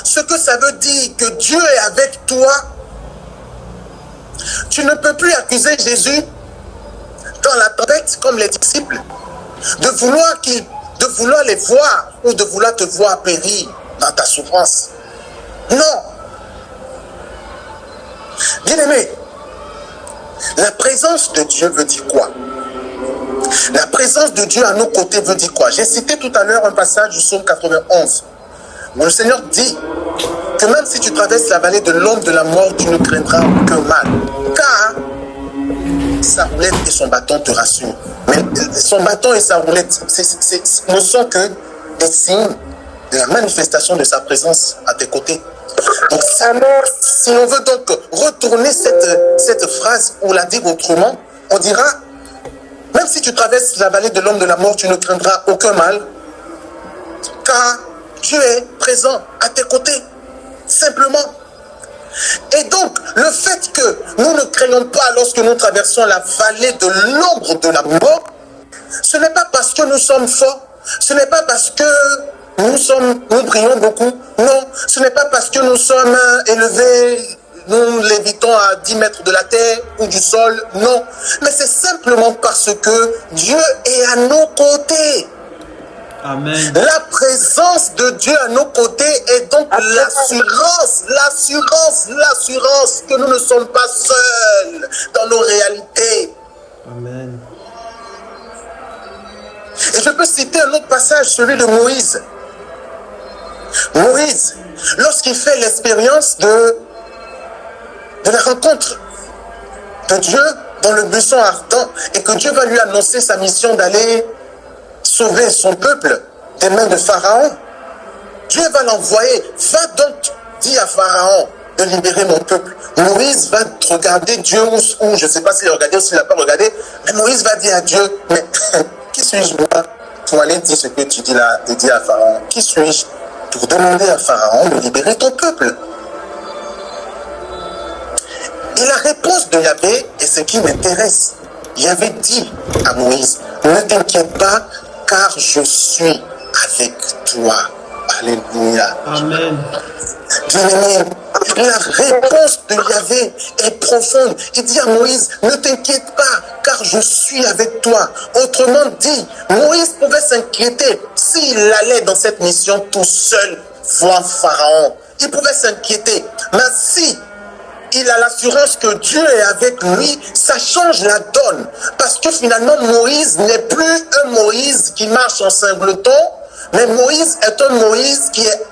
ce que ça veut dire que Dieu est avec toi, tu ne peux plus accuser Jésus dans la tempête comme les disciples de vouloir les voir ou de vouloir te voir périr dans ta souffrance. Non. Bien-aimé, la présence de Dieu veut dire quoi? La présence de Dieu à nos côtés veut dire quoi? J'ai cité tout à l'heure un passage du psaume 91 où le Seigneur dit que même si tu traverses la vallée de l'ombre de la mort, tu ne craindras aucun mal, car sa roulette et son bâton te rassurent. Mais son bâton et sa roulette ne sont que des signes de la manifestation de sa présence à tes côtés. Donc, si on veut donc retourner cette phrase ou la dire autrement, on dira, même si tu traverses la vallée de l'ombre de la mort, tu ne craindras aucun mal, car Dieu est présent à tes côtés, simplement. Et donc, le fait que nous ne craignons pas lorsque nous traversons la vallée de l'ombre de la mort, ce n'est pas parce que nous sommes forts, ce n'est pas parce que nous prions beaucoup, non, ce n'est pas parce que nous sommes élevés, nous lévitons à 10 mètres de la terre ou du sol, non, mais c'est simplement parce que Dieu est à nos côtés. Amen. La présence de Dieu à nos côtés est donc l'assurance que nous ne sommes pas seuls dans nos réalités. Amen. Et je peux citer un autre passage, celui de Moïse. Moïse, lorsqu'il fait l'expérience de la rencontre de Dieu dans le buisson ardent et que Dieu va lui annoncer sa mission d'aller sauver son peuple des mains de Pharaon, Dieu va l'envoyer. Va donc dire à Pharaon de libérer mon peuple. Moïse va regarder Dieu ou je ne sais pas s'il a regardé ou s'il n'a pas regardé, mais Moïse va dire à Dieu, mais qui suis-je moi pour aller dire ce que tu dis là, de dire à Pharaon? Qui suis-je pour demander à Pharaon de libérer ton peuple? Et la réponse de Yahvé est ce qui m'intéresse. Yahvé dit à Moïse, ne t'inquiète pas, car je suis avec toi. Alléluia. Amen. Bien-aimé, la réponse de Yahvé est profonde. Il dit à Moïse, ne t'inquiète pas, car je suis avec toi. Autrement dit, Moïse pouvait s'inquiéter s'il allait dans cette mission tout seul voir Pharaon. Il pouvait s'inquiéter. Mais si il a l'assurance que Dieu est avec lui, ça change la donne. Parce que finalement, Moïse n'est plus un Moïse qui marche en singleton, mais Moïse est un Moïse qui est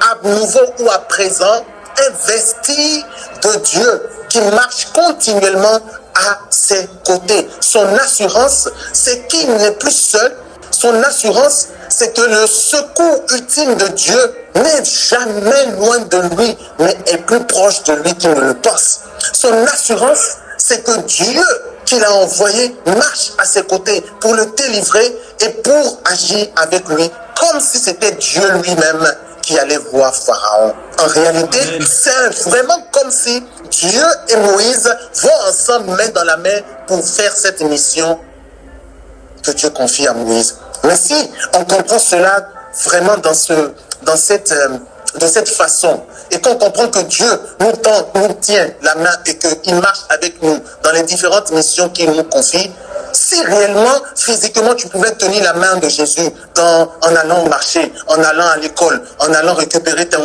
à nouveau ou à présent investi de Dieu, qui marche continuellement à ses côtés. Son assurance, c'est qu'il n'est plus seul. Son assurance, c'est que le secours ultime de Dieu n'est jamais loin de lui, mais est plus proche de lui qu'il ne le pense. Son assurance, c'est que Dieu qu'il a envoyé marche à ses côtés pour le délivrer et pour agir avec lui, comme si c'était Dieu lui-même qui allait voir Pharaon. En réalité, c'est vraiment comme si Dieu et Moïse vont ensemble main dans la main pour faire cette mission que Dieu confie à Moïse. Mais si on comprend cela vraiment de cette façon, et qu'on comprend que Dieu nous tient la main et qu'il marche avec nous dans les différentes missions qu'il nous confie, si réellement, physiquement, tu pouvais tenir la main de Jésus en allant au marché, en allant à l'école, en allant récupérer tes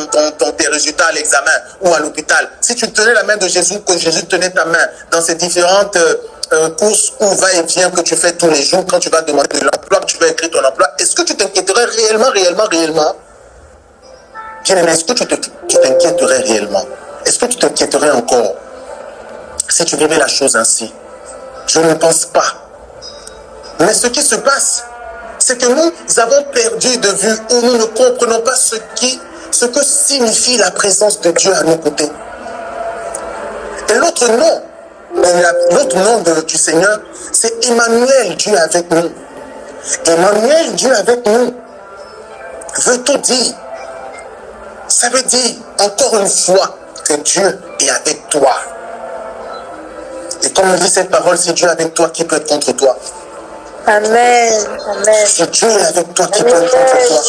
résultats à l'examen ou à l'hôpital, si tu tenais la main de Jésus, que Jésus tenait ta main dans ces différentes course ou va-et-vient que tu fais tous les jours, quand tu vas demander de l'emploi, que tu vas écrire ton emploi, est-ce que tu t'inquiéterais réellement? Bien-aimé, est-ce que tu t'inquiéterais réellement? Est-ce que tu t'inquiéterais encore si tu vivais la chose ainsi? Je ne pense pas. Mais ce qui se passe, c'est que nous avons perdu de vue ou nous ne comprenons pas ce que signifie la présence de Dieu à nos côtés. Et l'autre nom du Seigneur, c'est Emmanuel, Dieu avec nous. Emmanuel, Dieu avec nous, veut tout dire. Ça veut dire, encore une fois, que Dieu est avec toi. Et comme on dit cette parole, si Dieu est avec toi, qui peut être contre toi? Amen. Amen. Si Dieu est avec toi, qui peut être contre toi?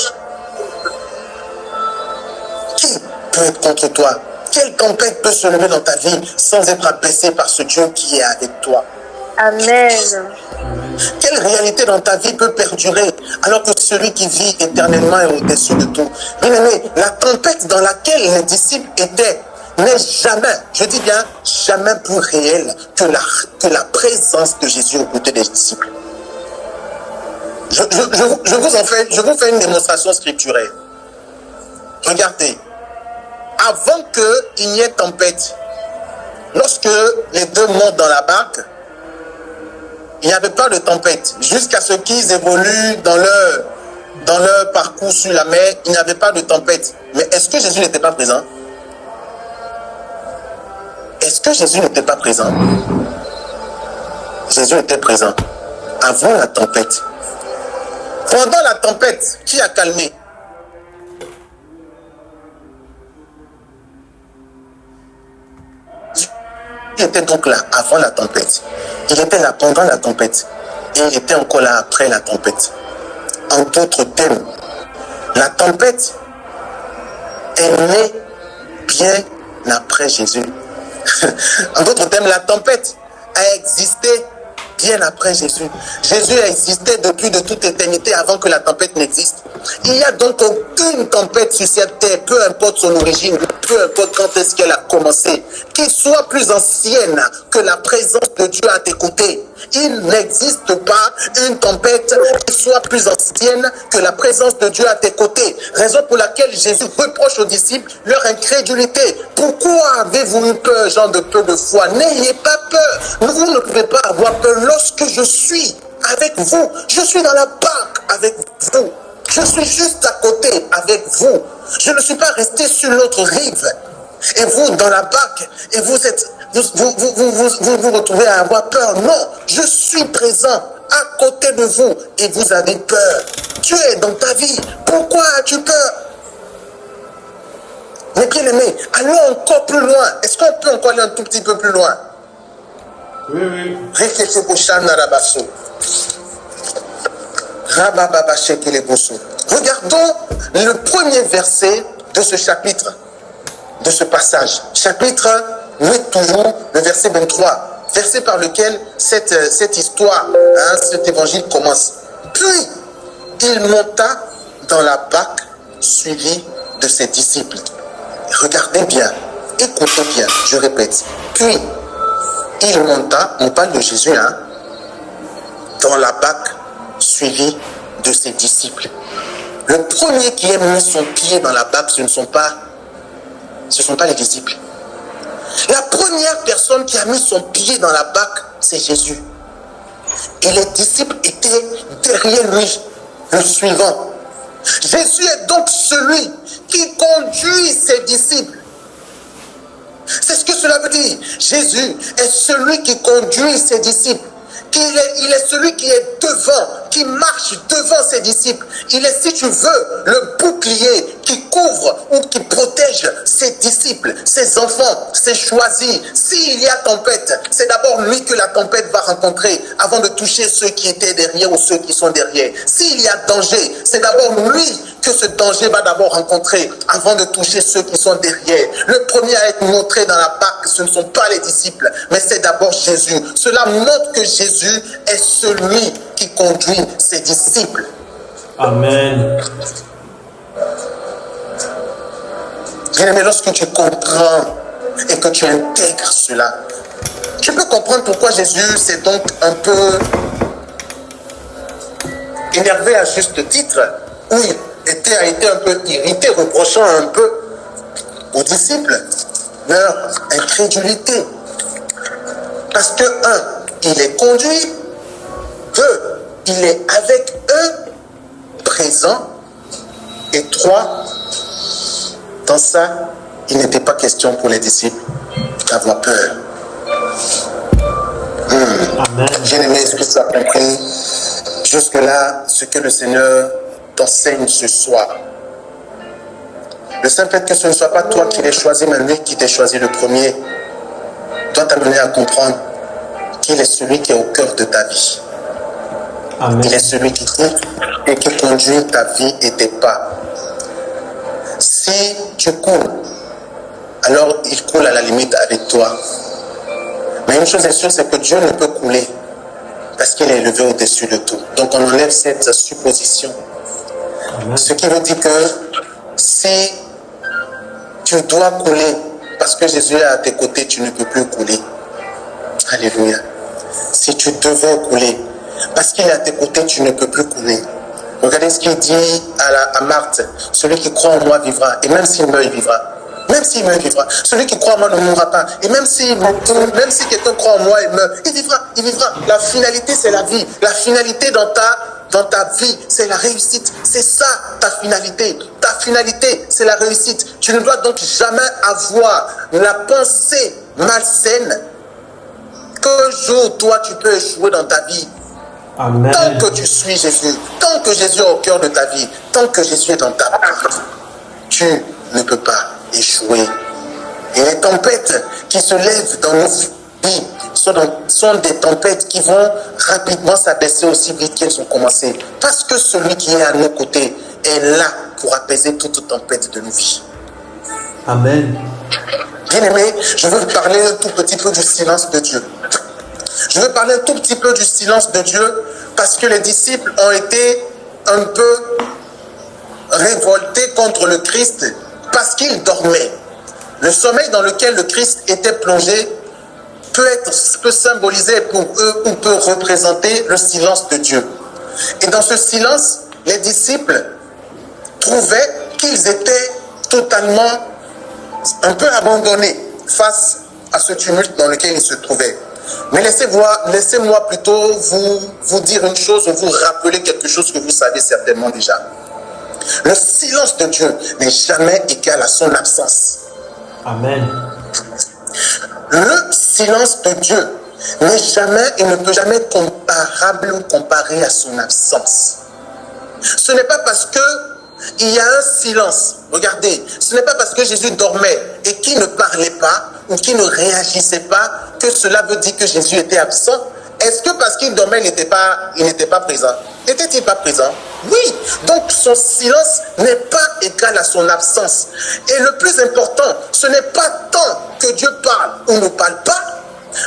Qui peut être contre toi? Quelle tempête peut se lever dans ta vie sans être abaissée par ce Dieu qui est avec toi? Amen. Quelle réalité dans ta vie peut perdurer alors que celui qui vit éternellement est au-dessus de tout? Bien-aimé, la tempête dans laquelle les disciples étaient n'est jamais, je dis bien, jamais plus réelle que la présence de Jésus aux côtés des disciples. Je vous fais une démonstration scripturelle. Regardez. Avant qu'il n'y ait tempête, lorsque les deux montent dans la barque, il n'y avait pas de tempête. Jusqu'à ce qu'ils évoluent dans leur parcours sur la mer, il n'y avait pas de tempête. Mais est-ce que Jésus n'était pas présent? Est-ce que Jésus n'était pas présent? Jésus était présent avant la tempête. Pendant la tempête, qui a calmé? Il était donc là avant la tempête. Il était là pendant la tempête. Et il était encore là après la tempête. En d'autres termes, la tempête est née bien après Jésus. En d'autres termes, la tempête a existé bien après Jésus. Jésus a existé depuis de toute éternité avant que la tempête n'existe. Il n'y a donc aucune tempête sur cette terre, peu importe son origine, peu importe quand est-ce qu'elle a commencé, qui soit plus ancienne que la présence de Dieu à tes côtés. Il n'existe pas une tempête qui soit plus ancienne que la présence de Dieu à tes côtés. Raison pour laquelle Jésus reproche aux disciples leur incrédulité. Pourquoi avez-vous eu peur, gens de peu de foi? N'ayez pas peur. Vous ne pouvez pas avoir peur lorsque je suis avec vous. Je suis dans la barque avec vous. Je suis juste à côté avec vous. Je ne suis pas resté sur l'autre rive. Et vous, dans la barque, et vous vous retrouvez à avoir peur. Non, je suis présent à côté de vous et vous avez peur. Dieu est dans ta vie. Pourquoi as-tu peur? Mes bien-aimés, allons encore plus loin. Est-ce qu'on peut encore aller un tout petit peu plus loin? Oui, oui. Regardons le premier verset de ce chapitre, de ce passage. Chapitre 8 toujours, le verset 23. Verset par lequel cette histoire, cet évangile commence. Puis, il monta dans la barque suivi de ses disciples. Regardez bien, écoutez bien, je répète. Puis, il monta, on parle de Jésus, dans la barque suivi de ses disciples. Le premier qui a mis son pied dans la barque, ce ne sont pas les disciples. La première personne qui a mis son pied dans la barque, c'est Jésus. Et les disciples étaient derrière lui, le suivant. Jésus est donc celui qui conduit ses disciples. C'est ce que cela veut dire. Jésus est celui qui conduit ses disciples. Il est celui qui est devant, qui marche devant ses disciples. Il est, si tu veux, le bouclier qui couvre ou qui protège ses disciples, ses enfants, ses choisis. S'il y a tempête, c'est d'abord lui que la tempête va rencontrer avant de toucher ceux qui étaient derrière ou ceux qui sont derrière. S'il y a danger, c'est d'abord lui que ce danger va d'abord rencontrer avant de toucher ceux qui sont derrière. Le premier à être montré dans la barque, ce ne sont pas les disciples, mais c'est d'abord Jésus. Cela montre que Jésus est celui qui conduit ses disciples. Amen. Bien-aimé, lorsque tu comprends et que tu intègres cela, tu peux comprendre pourquoi Jésus s'est donc un peu énervé à juste titre, où il a été un peu irrité, reprochant un peu aux disciples leur incrédulité. Parce que, un, il est conduit, deux, il est avec eux, présent, et trois, dans ça, il n'était pas question pour les disciples d'avoir peur. Bien-aimé, est-ce que tu as compris jusque-là ce que le Seigneur t'enseigne ce soir? Le simple fait que ce ne soit pas toi qui l'aies choisi, mais lui qui t'ait choisi le premier, doit t'amener à comprendre qu'il est celui qui est au cœur de ta vie. Amen. Il est celui qui guide et qui conduit ta vie et tes pas. Si tu coules, alors il coule à la limite avec toi. Mais une chose est sûre, c'est que Dieu ne peut couler parce qu'il est élevé au-dessus de tout. Donc on enlève cette supposition. Amen. Ce qui veut dire que si tu dois couler parce que Jésus est à tes côtés, tu ne peux plus couler. Alléluia. Si tu devais couler parce qu'il est à tes côtés, tu ne peux plus couler. Regardez ce qu'il dit à Marthe. Celui qui croit en moi vivra. Et même s'il meurt, il vivra. Même s'il meurt, il vivra. Celui qui croit en moi ne mourra pas. Et même si quelqu'un croit en moi et meurt, il vivra. Il vivra. La finalité, c'est la vie. La finalité dans ta vie, c'est la réussite. C'est ça, ta finalité. Ta finalité, c'est la réussite. Tu ne dois donc jamais avoir la pensée malsaine qu'un jour, toi, tu peux échouer dans ta vie. Amen. Tant que tu suis Jésus, tant que Jésus est au cœur de ta vie, tant que Jésus est dans ta vie, tu ne peux pas échouer. Et les tempêtes qui se lèvent dans nos vies sont des tempêtes qui vont rapidement s'abaisser aussi vite qu'elles ont commencé. Parce que celui qui est à nos côtés est là pour apaiser toute tempête de nos vies. Amen. Bien-aimé, je veux parler un tout petit peu du silence de Dieu. Je veux parler un tout petit peu du silence de Dieu parce que les disciples ont été un peu révoltés contre le Christ parce qu'il dormait. Le sommeil dans lequel le Christ était plongé peut symboliser pour eux ou peut représenter le silence de Dieu. Et dans ce silence, les disciples trouvaient qu'ils étaient totalement un peu abandonnés face à ce tumulte dans lequel ils se trouvaient. Mais laissez-moi plutôt vous dire une chose, vous rappeler quelque chose que vous savez certainement déjà. Le silence de Dieu n'est jamais égal à son absence. Amen. Le silence de Dieu n'est jamais et ne peut jamais comparable ou comparé à son absence. Ce n'est pas parce que il y a un silence. Regardez, ce n'est pas parce que Jésus dormait et qu'il ne parlait pas ou qu'il ne réagissait pas que cela veut dire que Jésus était absent. Est-ce que parce qu'il dormait, il n'était pas présent? N'était-il pas présent? Oui. Donc son silence n'est pas égal à son absence. Et le plus important, ce n'est pas tant que Dieu parle ou ne parle pas.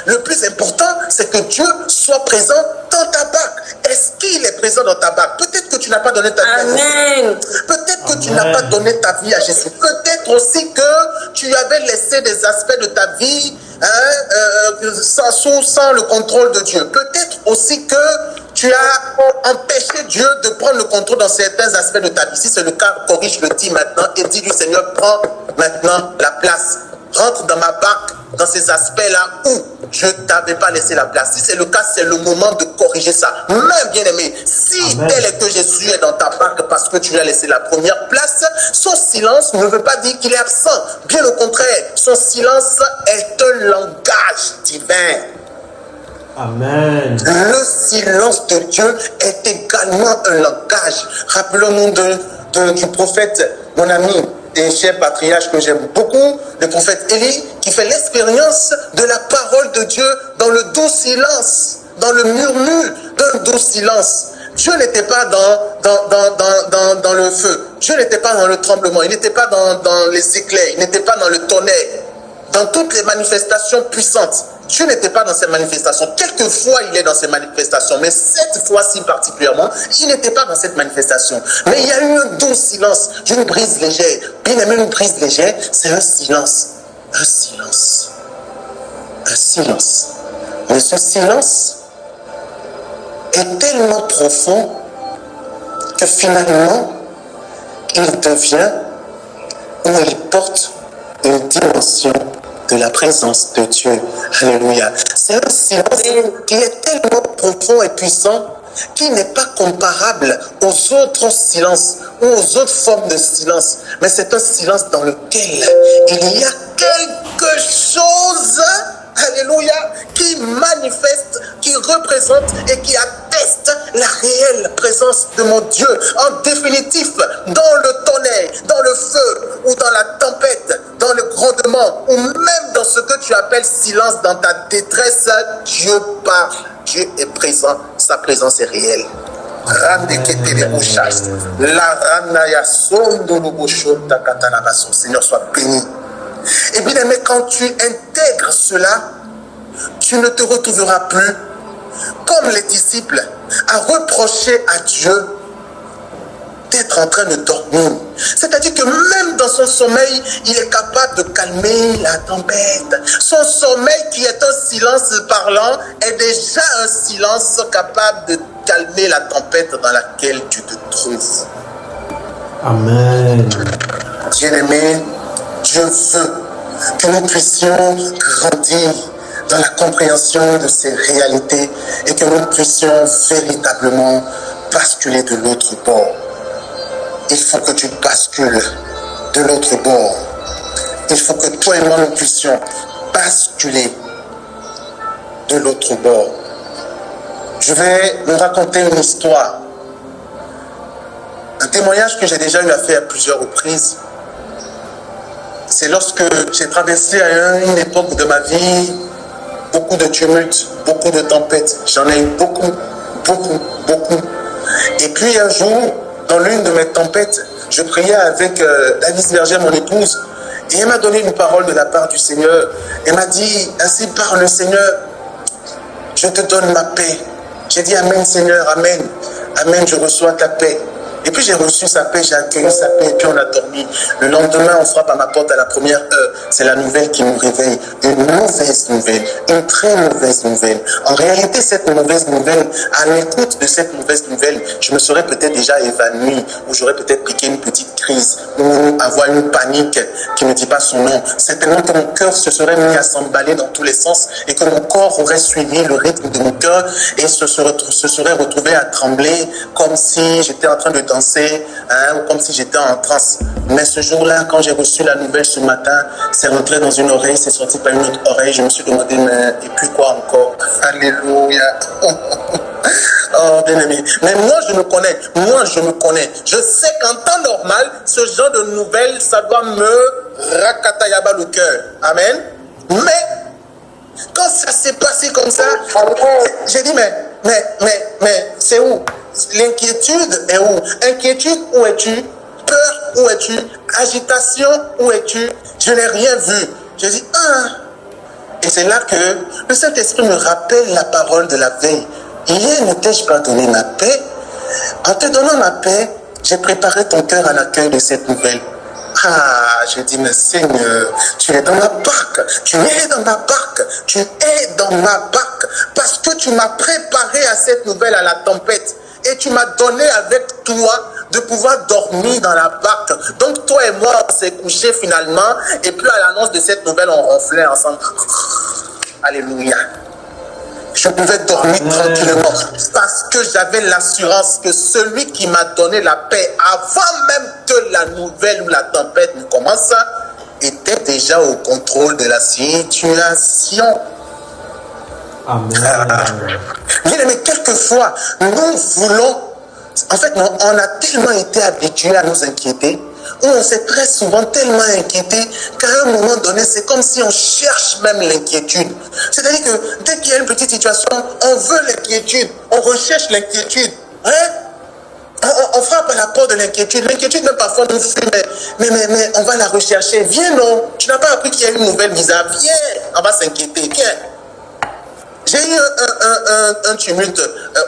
Le plus important, c'est que Dieu soit présent dans ta barque. Est-ce qu'il est présent dans ta barque? Peut-être que tu n'as pas donné ta vie à Jésus. Peut-être que tu n'as pas donné ta vie à Jésus. Peut-être aussi que tu avais laissé des aspects de ta vie sans le contrôle de Dieu. Peut-être aussi que tu as empêché Dieu de prendre le contrôle dans certains aspects de ta vie. Si c'est le cas, corrige-le, dis maintenant et dis-lui, Seigneur, prends maintenant la place. Rentre dans ma barque, dans ces aspects-là où je ne t'avais pas laissé la place. Si c'est le cas, c'est le moment de corriger ça. Même bien-aimé, si tel est que Jésus est dans ta barque parce que tu lui as laissé la première place, son silence ne veut pas dire qu'il est absent. Bien au contraire, son silence est un langage divin. Amen. Le silence de Dieu est également un langage. Rappelons-nous du prophète, mon ami et cher patriarche que j'aime beaucoup, le prophète Élie, qui fait l'expérience de la parole de Dieu dans le doux silence, dans le murmure d'un doux silence. Dieu n'était pas dans le feu, Dieu n'était pas dans le tremblement, il n'était pas dans les éclairs, il n'était pas dans le tonnerre, dans toutes les manifestations puissantes. Dieu n'était pas dans ces manifestations. Quelquefois, il est dans ces manifestations, mais cette fois-ci particulièrement, il n'était pas dans cette manifestation. Mais il y a eu un doux silence, une brise légère. Bien aimé, une brise légère, c'est un silence. Un silence. un silence. Mais ce silence est tellement profond que finalement, il devient ou il porte une dimension de la présence de Dieu. Alléluia. C'est un silence qui est tellement profond et puissant qui n'est pas comparable aux autres silences ou aux autres formes de silence. Mais c'est un silence dans lequel il y a quelque chose, alléluia, qui manifeste, qui représente et qui atteste la réelle présence de mon Dieu. En définitif, dans le tonnerre, dans le feu ou dans la tempête, dans le grondement ou même dans ce que tu appelles silence, dans ta détresse, Dieu parle. Dieu est présent, sa présence est réelle. Seigneur, sois béni. Et bien aimé, quand tu intègres cela, tu ne te retrouveras plus comme les disciples à reprocher à Dieu d'être en train de dormir. C'est-à-dire que même dans son sommeil, il est capable de calmer la tempête. Son sommeil, qui est un silence parlant, est déjà un silence capable de calmer la tempête dans laquelle tu te trouves. Amen. Bien-aimé, Dieu veut que nous puissions grandir dans la compréhension de ces réalités et que nous puissions véritablement basculer de l'autre bord. Il faut que tu bascules de l'autre bord. Il faut que toi et moi nous puissions basculer de l'autre bord. Je vais vous raconter une histoire. Un témoignage que j'ai déjà eu à faire à plusieurs reprises. C'est lorsque j'ai traversé à une époque de ma vie beaucoup de tumultes, beaucoup de tempêtes. J'en ai eu beaucoup. Et puis un jour, dans l'une de mes tempêtes, je priais avec Alice Berger, mon épouse, et elle m'a donné une parole de la part du Seigneur. Elle m'a dit, ainsi parle le Seigneur, je te donne ma paix. J'ai dit, Amen Seigneur, Amen. Amen, je reçois ta paix. Et puis j'ai reçu sa paix, j'ai accueilli sa paix, et puis on a dormi. Le lendemain, on frappe à ma porte à la première heure. C'est la nouvelle qui nous réveille. Une mauvaise nouvelle, une très mauvaise nouvelle. En réalité, cette mauvaise nouvelle, à l'écoute de cette mauvaise nouvelle, je me serais peut-être déjà évanoui, ou j'aurais peut-être piqué une petite crise, ou avoir une panique qui ne dit pas son nom. Certainement que mon cœur se serait mis à s'emballer dans tous les sens, et que mon corps aurait suivi le rythme de mon cœur, et se serait retrouvé à trembler, comme si j'étais en train de danser, ou comme si j'étais en transe. Mais ce jour-là, quand j'ai reçu la nouvelle ce matin, c'est rentré dans une oreille, c'est sorti par une autre oreille. Je me suis demandé, mais et puis quoi encore? Alléluia. Oh, bien aimé. Mais moi, je me connais. Je sais qu'en temps normal, ce genre de nouvelles, ça doit me rakatayaba le cœur. Amen. Mais, quand ça s'est passé comme ça, j'ai dit, mais, c'est où? L'inquiétude est où? Inquiétude, où es-tu? Peur, où es-tu? Agitation, où es-tu? Je n'ai rien vu. J'ai dit, Et c'est là que le Saint-Esprit me rappelle la parole de la veille. Hier, ne t'ai-je pas donné ma paix? En te donnant ma paix, j'ai préparé ton cœur à l'accueil de cette nouvelle. Je dis, mais Seigneur, tu es dans ma barque, parce que tu m'as préparé à cette nouvelle, à la tempête, et tu m'as donné avec toi de pouvoir dormir dans la barque. Donc toi et moi, on s'est couchés finalement, et puis à l'annonce de cette nouvelle, on ronflait ensemble. Alléluia. Je pouvais dormir tranquillement parce que j'avais l'assurance que celui qui m'a donné la paix avant même que la nouvelle ou la tempête ne commence était déjà au contrôle de la situation. Amen. Bien aimé, quelquefois, nous voulons, en fait, on a tellement été habitués à nous inquiéter, ou on s'est très souvent tellement inquiété qu'à un moment donné, c'est comme si on cherche même l'inquiétude. C'est-à-dire que dès qu'il y a une petite situation, on veut l'inquiétude, on recherche l'inquiétude. On frappe à la porte de l'inquiétude. L'inquiétude, même parfois, nous fuit, mais on va la rechercher. Viens, non, tu n'as pas appris qu'il y a une nouvelle bizarre. Viens, on va s'inquiéter, viens. J'ai eu un tumulte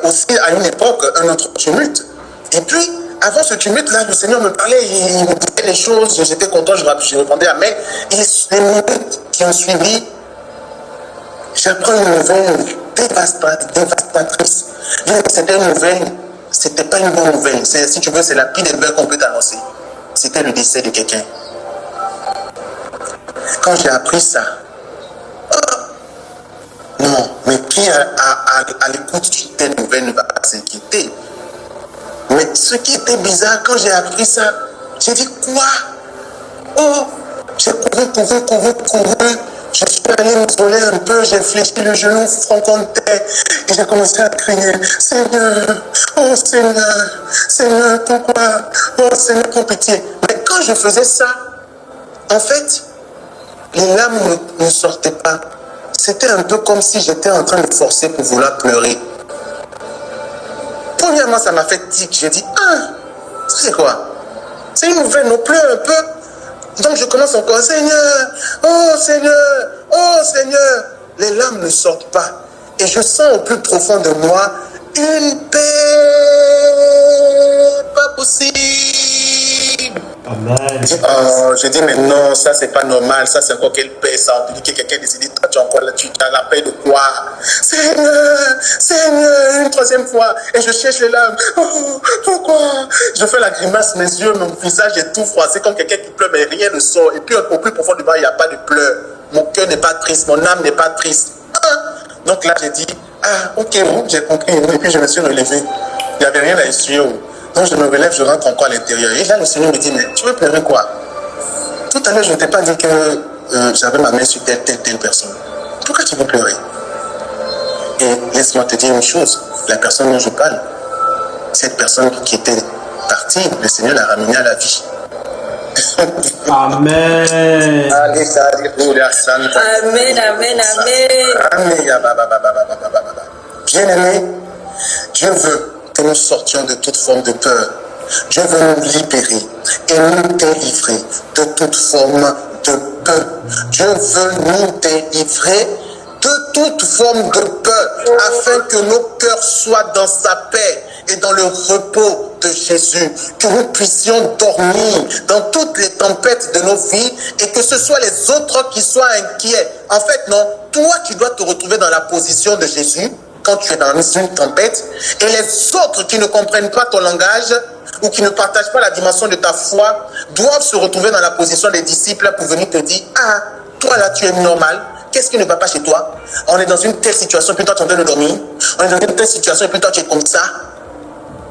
aussi à une époque, un autre tumulte. Et puis, avant ce tumulte-là, le Seigneur me parlait, il me disait les choses, j'étais content, je répondais Amen. Et les minutes qui ont suivi, j'apprends une nouvelle dévastatrice. C'était une nouvelle, c'était pas une bonne nouvelle. Si tu veux, c'est la pire des nouvelles qu'on peut t'annoncer. C'était le décès de quelqu'un. Quand j'ai appris ça, non, mais qui à l'écoute d'une telle nouvelle ne va pas s'inquiéter. Mais ce qui était bizarre, quand j'ai appris ça, j'ai dit quoi? Oh, j'ai couru. Je suis allé m'isoler un peu, j'ai fléchi le genou franc contre terre et j'ai commencé à crier, Seigneur, oh Seigneur, pourquoi? Oh Seigneur, prends pitié. Mais quand je faisais ça, en fait, les larmes ne sortaient pas. C'était un peu comme si j'étais en train de forcer pour vouloir pleurer. Premièrement, ça m'a fait tic. J'ai dit, c'est quoi? C'est une nouvelle, on pleure un peu. Donc je commence encore, Seigneur, oh Seigneur, oh Seigneur. Les larmes ne sortent pas. Et je sens au plus profond de moi une paix pas possible. Amen. Je dis, mais non, ça c'est pas normal, ça c'est encore quelle paix, ça. On te dit que quelqu'un décide, toi tu es encore là, tu as la paix de quoi? Seigneur, une troisième fois, et je cherche les larmes. Oh, pourquoi? Je fais la grimace, mes yeux, mon visage est tout froissé comme quelqu'un qui pleure, mais rien ne sort. Et puis au plus profond de moi, il n'y a pas de pleurs. Mon cœur n'est pas triste, mon âme n'est pas triste. Donc là, j'ai dit, ok, bon, j'ai compris. Et puis je me suis relevé. Il n'y avait rien à essuyer. Donc je me relève, je rentre encore à l'intérieur. Et là, le Seigneur me dit, mais tu veux pleurer quoi? Tout à l'heure, je ne t'ai pas dit que j'avais ma main sur telle personne. Pourquoi tu veux pleurer? Et laisse-moi te dire une chose. La personne dont je parle, cette personne qui était partie, le Seigneur l'a ramenée à la vie. Amen. Bien-aimé, Dieu veut que nous sortions de toute forme de peur. Dieu veut nous libérer et nous délivrer de toute forme de peur. Dieu veut nous délivrer de toute forme de peur afin que nos cœurs soient dans sa paix et dans le repos de Jésus, que nous puissions dormir dans toutes les tempêtes de nos vies et que ce soit les autres qui soient inquiets. En fait, non, toi tu dois te retrouver dans la position de Jésus quand tu es dans une tempête et les autres qui ne comprennent pas ton langage ou qui ne partagent pas la dimension de ta foi doivent se retrouver dans la position des disciples pour venir te dire, toi là tu es normal. Qu'est-ce qui ne va pas chez toi? On est dans une telle situation, puis toi tu es en train de dormir. On est dans une telle situation, et puis toi tu es comme ça.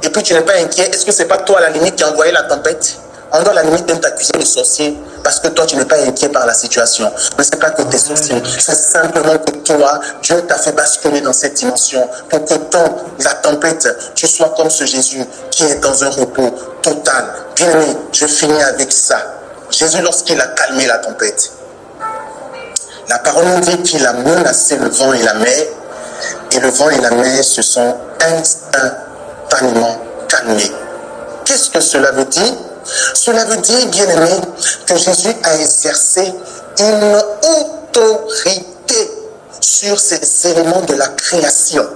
Et puis tu n'es pas inquiet. Est-ce que c'est pas toi à la limite qui a envoyé la tempête? On doit à la limite même t'accuser de sorcier parce que toi tu n'es pas inquiet par la situation. Mais c'est pas que tu es sorcier. C'est simplement que toi, Dieu t'a fait basculer dans cette dimension pour que dans la tempête, tu sois comme ce Jésus qui est dans un repos total. Bien aimé, je finis avec ça. Jésus, lorsqu'il a calmé la tempête, la parole nous dit qu'il a menacé le vent et la mer, et le vent et la mer se sont instantanément calmés. Qu'est-ce que cela veut dire? Cela veut dire, bien aimé, que Jésus a exercé une autorité sur ces éléments de la création.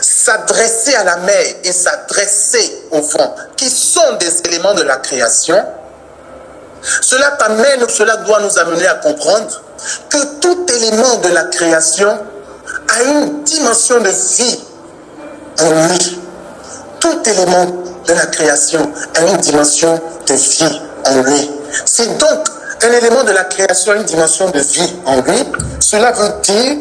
S'adresser à la mer et s'adresser au vent, qui sont des éléments de la création, cela t'amène, cela doit nous amener à comprendre que tout élément de la création a une dimension de vie en lui. Tout élément de la création a une dimension de vie en lui. C'est donc un élément de la création, une dimension de vie en lui. Cela veut dire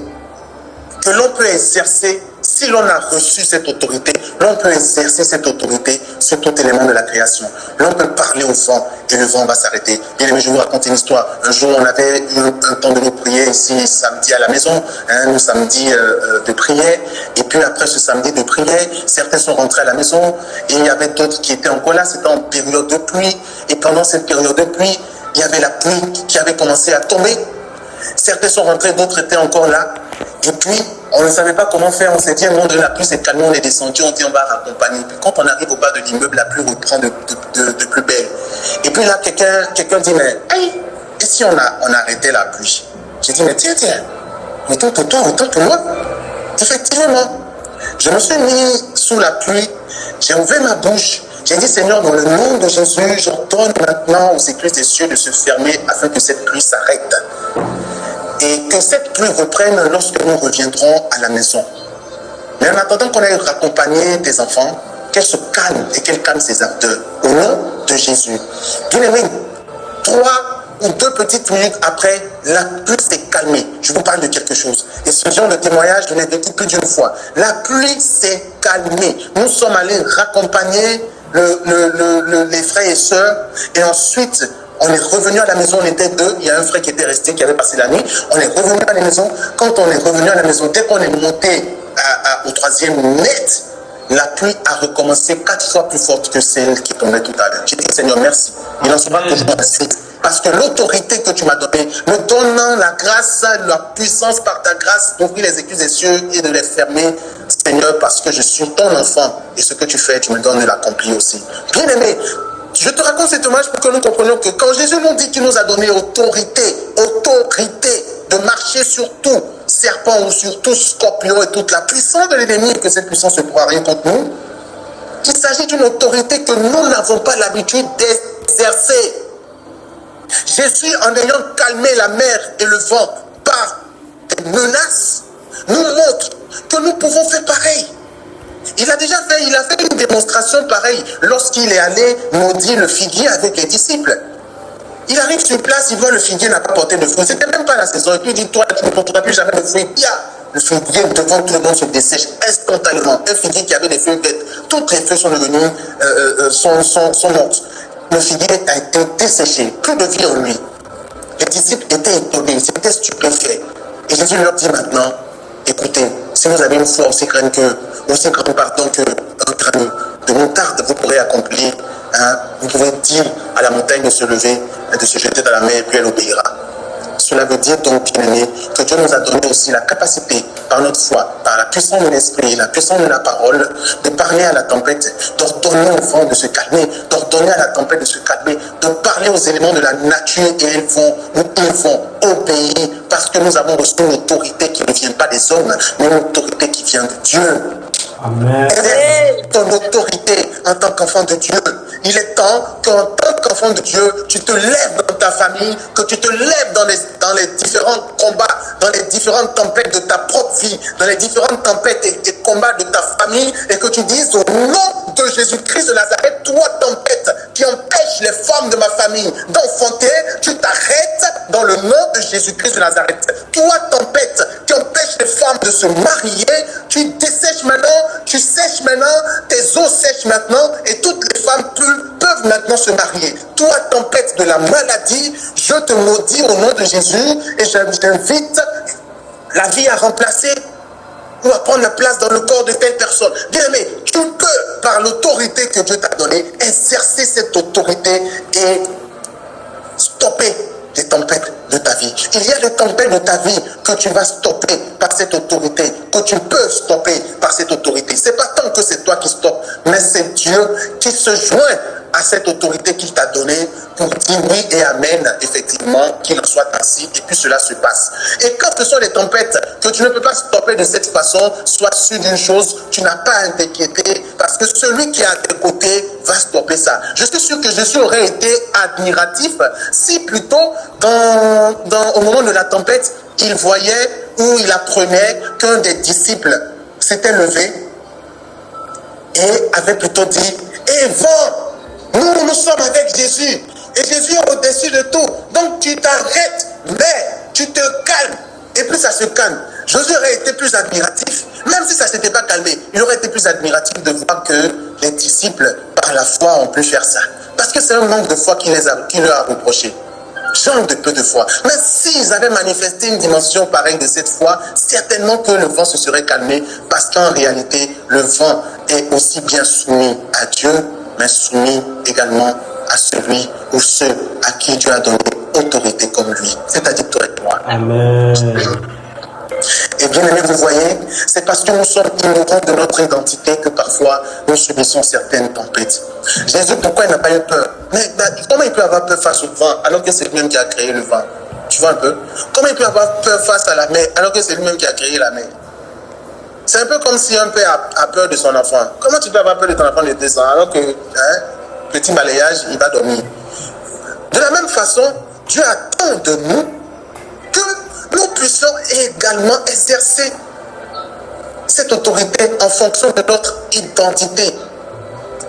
que l'on peut exercer, si l'on a reçu cette autorité, l'on peut exercer cette autorité sur tout élément de la création. L'on peut parler au vent et le vent va s'arrêter. Bien aimé, je vais vous raconter une histoire. Un jour, on avait eu un temps de nos prières ici, samedi à la maison, un samedi de prière. Et puis après ce samedi de prière, certains sont rentrés à la maison et il y avait d'autres qui étaient encore là. C'était en période de pluie. Et pendant cette période de pluie, il y avait la pluie qui avait commencé à tomber. Certains sont rentrés, d'autres étaient encore là. Et puis, on ne savait pas comment faire. On s'est dit, bon, de la pluie, c'est calme, on est descendu, on dit, on va raccompagner. Puis quand on arrive au bas de l'immeuble, la pluie reprend de plus belle. Et puis là, quelqu'un dit, mais, hey, et si on arrêtait la pluie? J'ai dit, mais tiens, retourne-toi, retourne-toi. Effectivement, je me suis mis sous la pluie, j'ai ouvert ma bouche, j'ai dit, Seigneur, dans le nom de Jésus, j'ordonne maintenant aux écluses des cieux de se fermer afin que cette pluie s'arrête. et que cette pluie reprenne lorsque nous reviendrons à la maison. Mais en attendant qu'on aille accompagner tes enfants, qu'elle se calme et qu'elle calme ses ardeurs. Au nom de Jésus. Bien-aimés, 3 ou 2 petites minutes après, la pluie s'est calmée. Je vous parle de quelque chose. Et ce genre de témoignage, je l'ai vécu plus d'une fois. La pluie s'est calmée. Nous sommes allés raccompagner les frères et sœurs. Et ensuite, on est revenu à la maison. On était 2. Il y a un frère qui était resté, qui avait passé la nuit. On est revenu à la maison. Quand on est revenu à la maison, dès qu'on est monté au 3e net, la pluie a recommencé 4 fois plus forte que celle qui tombait tout à l'heure. J'ai dit, Seigneur, merci. Il en sera toujours ainsi. Parce que l'autorité que tu m'as donnée, me donnant la grâce, la puissance par ta grâce d'ouvrir les écluses des cieux et de les fermer, Seigneur, parce que je suis ton enfant. Et ce que tu fais, tu me donnes de l'accomplir aussi. Bien aimé, je te raconte cet hommage pour que nous comprenions que quand Jésus nous dit qu'il nous a donné autorité de marcher sur tout serpent ou sur tout scorpion et toute la puissance de l'ennemi, et que cette puissance ne pourra rien contre nous, il s'agit d'une autorité que nous n'avons pas l'habitude d'exercer. Jésus, en ayant calmé la mer et le vent par des menaces, nous montre que nous pouvons faire pareil. Il a fait une démonstration pareille lorsqu'il est allé maudire le figuier avec les disciples. Il arrive sur place, il voit le figuier n'a pas porté de fruits. C'était même pas la saison. Et puis il dit, toi, tu ne porteras plus jamais de fruits. Le figuier devant tout le monde se dessèche instantanément. Un figuier qui avait des feuilles vertes, toutes les feuilles sont devenues, sont mortes. Le figuier a été desséché, plus de vie en lui. Les disciples étaient étonnés, ils étaient stupéfaits. Et Jésus leur dit maintenant, écoutez, si vous avez une foi aussi grande qu'un grain de moutarde, vous pourrez accomplir. Vous pouvez dire à la montagne de se lever et de se jeter dans la mer, et puis elle obéira. Cela veut dire donc, bien-aimé, que Dieu nous a donné aussi la capacité, par notre foi, par la puissance de l'esprit, la puissance de la parole, de parler à la tempête, d'ordonner au vent de se calmer, d'ordonner à la tempête de se calmer, de parler aux éléments de la nature et ils vont obéir parce que nous avons reçu une autorité qui ne vient pas des hommes, mais une autorité qui vient de Dieu. Amen. Ton autorité en tant qu'enfant de Dieu. Il est temps qu'en tant qu'enfant de Dieu, tu te lèves dans ta famille, que tu te lèves dans les différents combats, dans les différentes tempêtes de ta propre vie, dans les différentes tempêtes et combats de ta famille, et que tu dises au nom de Jésus-Christ de Nazareth, toi tempête qui empêche les femmes de ma famille d'enfanter, tu t'arrêtes dans le nom de Jésus-Christ de Nazareth. Toi tempête qui empêche les femmes de se marier, tu dessèches maintenant, tu sèches maintenant, tes os sèchent maintenant, et toutes les femmes peuvent maintenant se marier. Toi, tempête de la maladie, je te maudis au nom de Jésus, et j'invite la vie à remplacer ou à prendre la place dans le corps de telle personne. Bien aimé, tu peux, par l'autorité que Dieu t'a donnée, exercer cette autorité et stopper les tempêtes de ta vie. Il y a des tempêtes de ta vie que tu vas stopper par cette autorité, que tu peux stopper par cette autorité. C'est pas tant que c'est toi qui stoppes, mais c'est Dieu qui se joint à cette autorité qu'il t'a donnée pour dire oui et amen, effectivement, qu'il en soit ainsi, et puis cela se passe. Et quand ce sont des tempêtes que tu ne peux pas stopper de cette façon, sois sûr d'une chose, tu n'as pas à t'inquiéter, parce que celui qui est à tes côtés va stopper ça. Je suis sûr que Jésus aurait été admiratif si plutôt, au moment de la tempête, il voyait ou il apprenait qu'un des disciples s'était levé et avait plutôt dit, « vent, nous sommes avec Jésus, et Jésus est au-dessus de tout. Donc tu t'arrêtes, mais tu te calmes, et puis ça se calme. » Jésus aurait été plus admiratif, même si ça ne s'était pas calmé, il aurait été plus admiratif de voir que les disciples, par la foi, ont pu faire ça. Parce que c'est un manque de foi qui leur a reproché. Genre de peu de foi. Mais s'ils avaient manifesté une dimension pareille de cette foi, certainement que le vent se serait calmé, parce qu'en réalité, le vent est aussi bien soumis à Dieu, mais soumis également à celui ou ceux à qui Dieu a donné autorité comme lui, c'est-à-dire toi et moi. Amen. Et bien aimé, vous voyez, c'est parce que nous sommes ignorants de notre identité que parfois nous subissons certaines tempêtes. Jésus, pourquoi il n'a pas eu peur? Mais comment il peut avoir peur face au vent alors que c'est lui-même qui a créé le vent? Tu vois un peu? Comment il peut avoir peur face à la mer alors que c'est lui-même qui a créé la mer? C'est un peu comme si un père a peur de son enfant. Comment tu peux avoir peur de ton enfant de 2 ans alors que, petit balayage, il va dormir? De la même façon, Dieu attend de nous que nous puissions également exercer cette autorité en fonction de notre identité.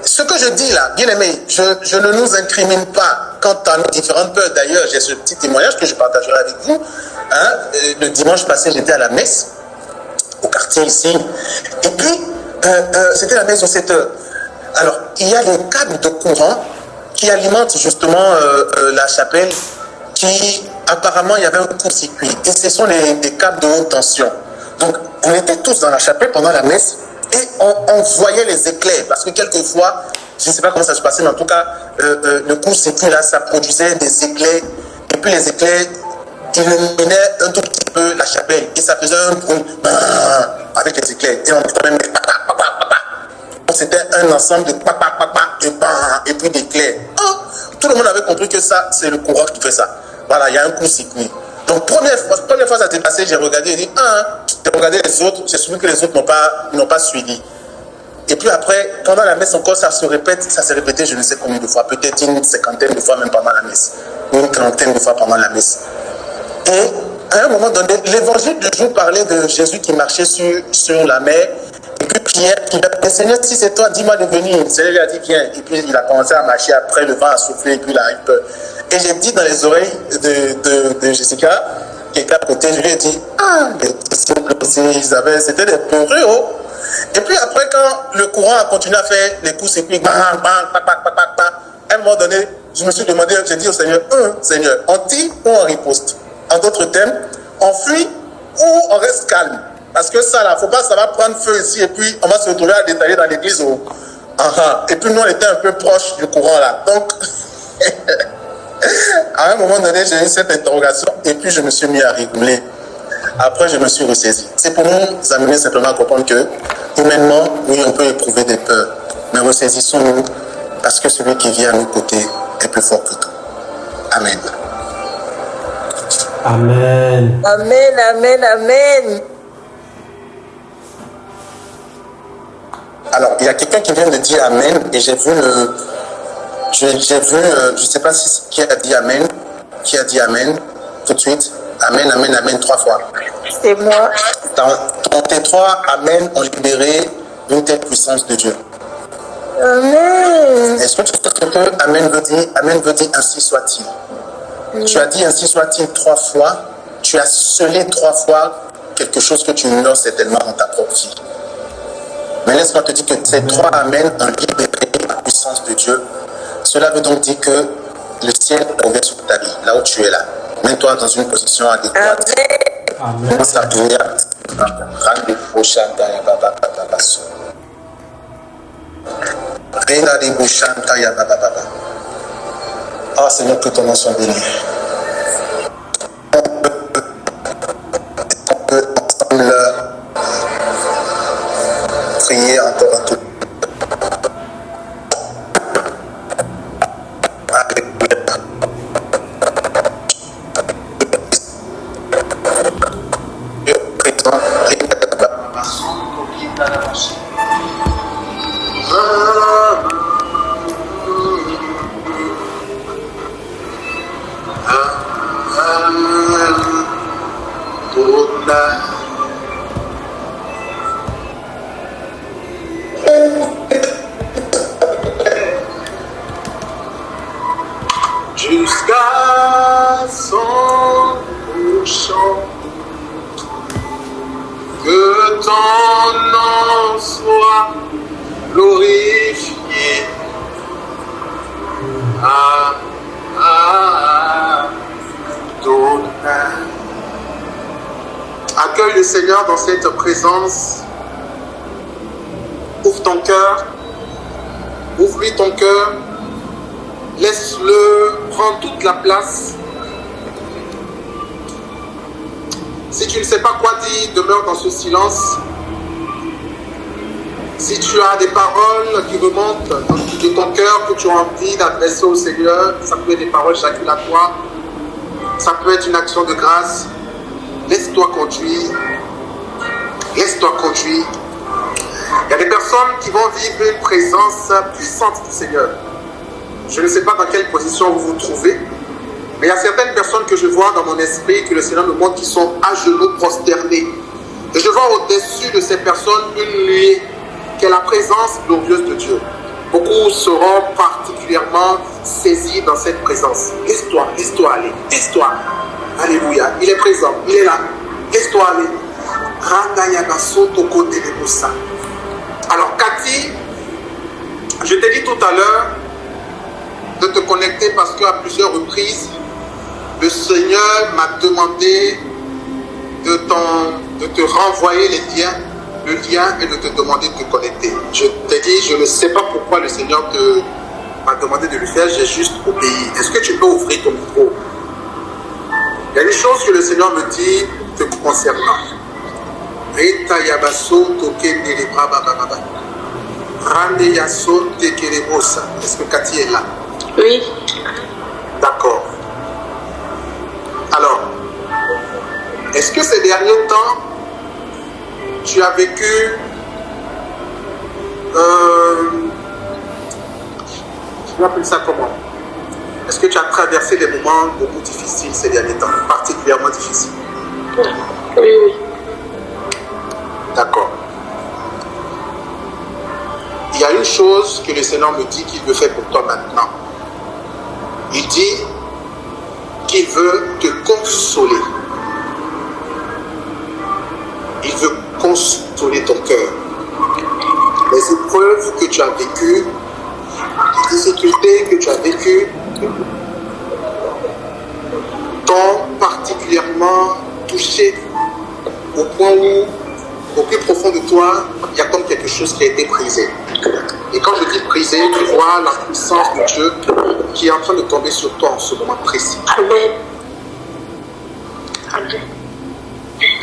Ce que je dis là, bien aimé, je ne nous incrimine pas quant à nos différentes peurs. D'ailleurs, j'ai ce petit témoignage que je partagerai avec vous. Le dimanche passé, j'étais à la messe, au quartier ici. Et puis, c'était la messe de 7 heures. Alors, il y a des câbles de courant qui alimentent justement la chapelle, qui apparemment, il y avait un court-circuit. Et ce sont des câbles de haute tension. Donc, on était tous dans la chapelle pendant la messe et on voyait les éclairs. Parce que quelquefois, je ne sais pas comment ça se passait, mais en tout cas, le court-circuit là, ça produisait des éclairs. Et puis les éclairs illuminaient un tout petit peu la chapelle. Et ça faisait un bruit avec les éclairs. Et on était même donc c'était un ensemble de et puis d'éclairs. Tout le monde avait compris que ça, c'est le courant qui fait ça. Voilà, il y a un court-circuit. Donc, première fois ça s'est passé, j'ai regardé et dit, j'ai regardé les autres, j'ai souvenu que les autres n'ont pas suivi. Et puis après, pendant la messe encore, ça s'est répété je ne sais combien de fois, peut-être une cinquantaine de fois même pendant la messe, ou une trentaine de fois pendant la messe. Et à un moment donné, l'évangile du jour parlait de Jésus qui marchait sur la mer, et puis Pierre qui dit, Seigneur, si c'est toi, dis-moi de venir. Le Seigneur lui a dit, viens. Et puis il a commencé à marcher, après le vent a soufflé, et puis il a eu peur. Et j'ai dit dans les oreilles de Jessica, qui était à côté, je lui ai dit, les disciples aussi, c'était des peureux, oh. Et puis après, quand le courant a continué à faire les coups cycliques, à un moment donné, je me suis demandé, j'ai dit au Seigneur, Seigneur, on tire ou on riposte? En d'autres termes, on fuit ou on reste calme? Parce que ça, là, faut pas, ça va prendre feu ici et puis on va se retrouver à détailler dans l'église. Et puis nous, on était un peu proche du courant là. Donc, à un moment donné, j'ai eu cette interrogation et puis je me suis mis à rigoler. Après, je me suis ressaisi. C'est pour nous amener simplement à comprendre que, humainement, oui, on peut éprouver des peurs. Mais ressaisissons-nous parce que celui qui vient à nos côtés est plus fort que tout. Amen. Amen. Amen, amen, amen. Alors, il y a quelqu'un qui vient de dire Amen et j'ai vu je ne sais pas qui a dit Amen. Qui a dit Amen tout de suite? Amen, Amen, Amen 3 fois. C'est moi. Dans tes 3 Amen ont libéré une telle puissance de Dieu. Amen. Est-ce que tu sais ce que Amen veut dire? Amen veut dire ainsi soit-il. Tu as dit ainsi soit-il 3 fois. Tu as scellé 3 fois quelque chose que tu ignores certainement dans ta propre vie. Mais laisse-moi te dire que ces 3 Amen ont libéré la puissance de Dieu. Cela veut donc dire que le ciel est ouvert sur ta vie, là où tu es là. Mets-toi dans une position adéquate. Amen. Commence à prier. Ah Seigneur, que ton nom soit béni. On peut ensemble prier encore un tout. Jusqu'à son couchant, que ton nom soit glorifié. Accueille le Seigneur dans cette présence. Ouvre ton cœur. Ouvre-lui ton cœur. Laisse-le prendre toute la place. Si tu ne sais pas quoi dire, demeure dans ce silence. Si tu as des paroles qui remontent de ton cœur que tu as envie d'adresser au Seigneur, ça peut être des paroles jaculatoires, ça peut être une action de grâce. Laisse-toi conduire. Laisse-toi conduire. Il y a des personnes qui vont vivre une présence puissante du Seigneur. Je ne sais pas dans quelle position vous vous trouvez, Mais il y a certaines personnes que je vois dans mon esprit, que le Seigneur me montre, qui sont à genoux prosternés. Et je vois au-dessus de ces personnes une nuée, qui est la présence glorieuse de Dieu. Beaucoup seront particulièrement saisis dans cette présence. Laisse-toi aller, laisse-toi. Alléluia, il est présent, il est là. Laisse-toi aller. Alors Cathy, je t'ai dit tout à l'heure de te connecter parce qu'à plusieurs reprises, le Seigneur m'a demandé de te renvoyer le lien et de te demander de te connecter. Je t'ai dit, je ne sais pas pourquoi le Seigneur m'a demandé de le faire, j'ai juste obéi. Est-ce que tu peux ouvrir ton micro? Il y a une chose que le Seigneur me dit te concernant. Est-ce que Cathy est là? Oui. D'accord. Alors, est-ce que ces derniers temps, tu as vécu je vais appeler ça comment? Est-ce que tu as traversé des moments beaucoup difficiles ces derniers temps, particulièrement difficiles? Oui. D'accord. Il y a une chose que le Seigneur me dit qu'il veut faire pour toi maintenant. Il dit qu'il veut te consoler. Il veut consoler ton cœur. Les épreuves que tu as vécues, les difficultés que tu as vécues, t'ont particulièrement touché au point où, au plus profond de toi, il y a comme quelque chose qui a été brisé. Et quand je dis brisé, tu vois la puissance de Dieu qui est en train de tomber sur toi en ce moment précis. Amen. Amen.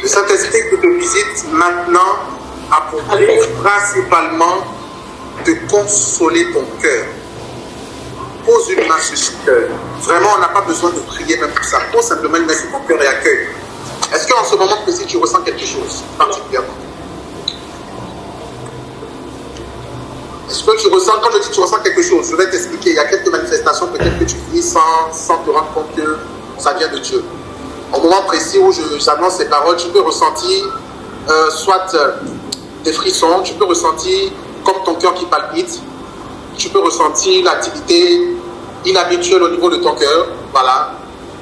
Le Saint-Esprit qui te visite maintenant a pour but principalement de consoler ton cœur. Pose une main sur ton cœur. Vraiment, on n'a pas besoin de prier même pour ça. Pose simplement une main sur ton cœur et accueille. Est-ce qu'en ce moment précis, tu ressens quelque chose particulièrement? Est-ce que tu ressens, quand je dis tu ressens quelque chose, je vais t'expliquer. Il y a quelques manifestations peut-être que tu vis sans te rendre compte que ça vient de Dieu. Au moment précis où j'annonce ces paroles, tu peux ressentir soit des frissons, tu peux ressentir comme ton cœur qui palpite, tu peux ressentir l'activité inhabituelle au niveau de ton cœur, voilà.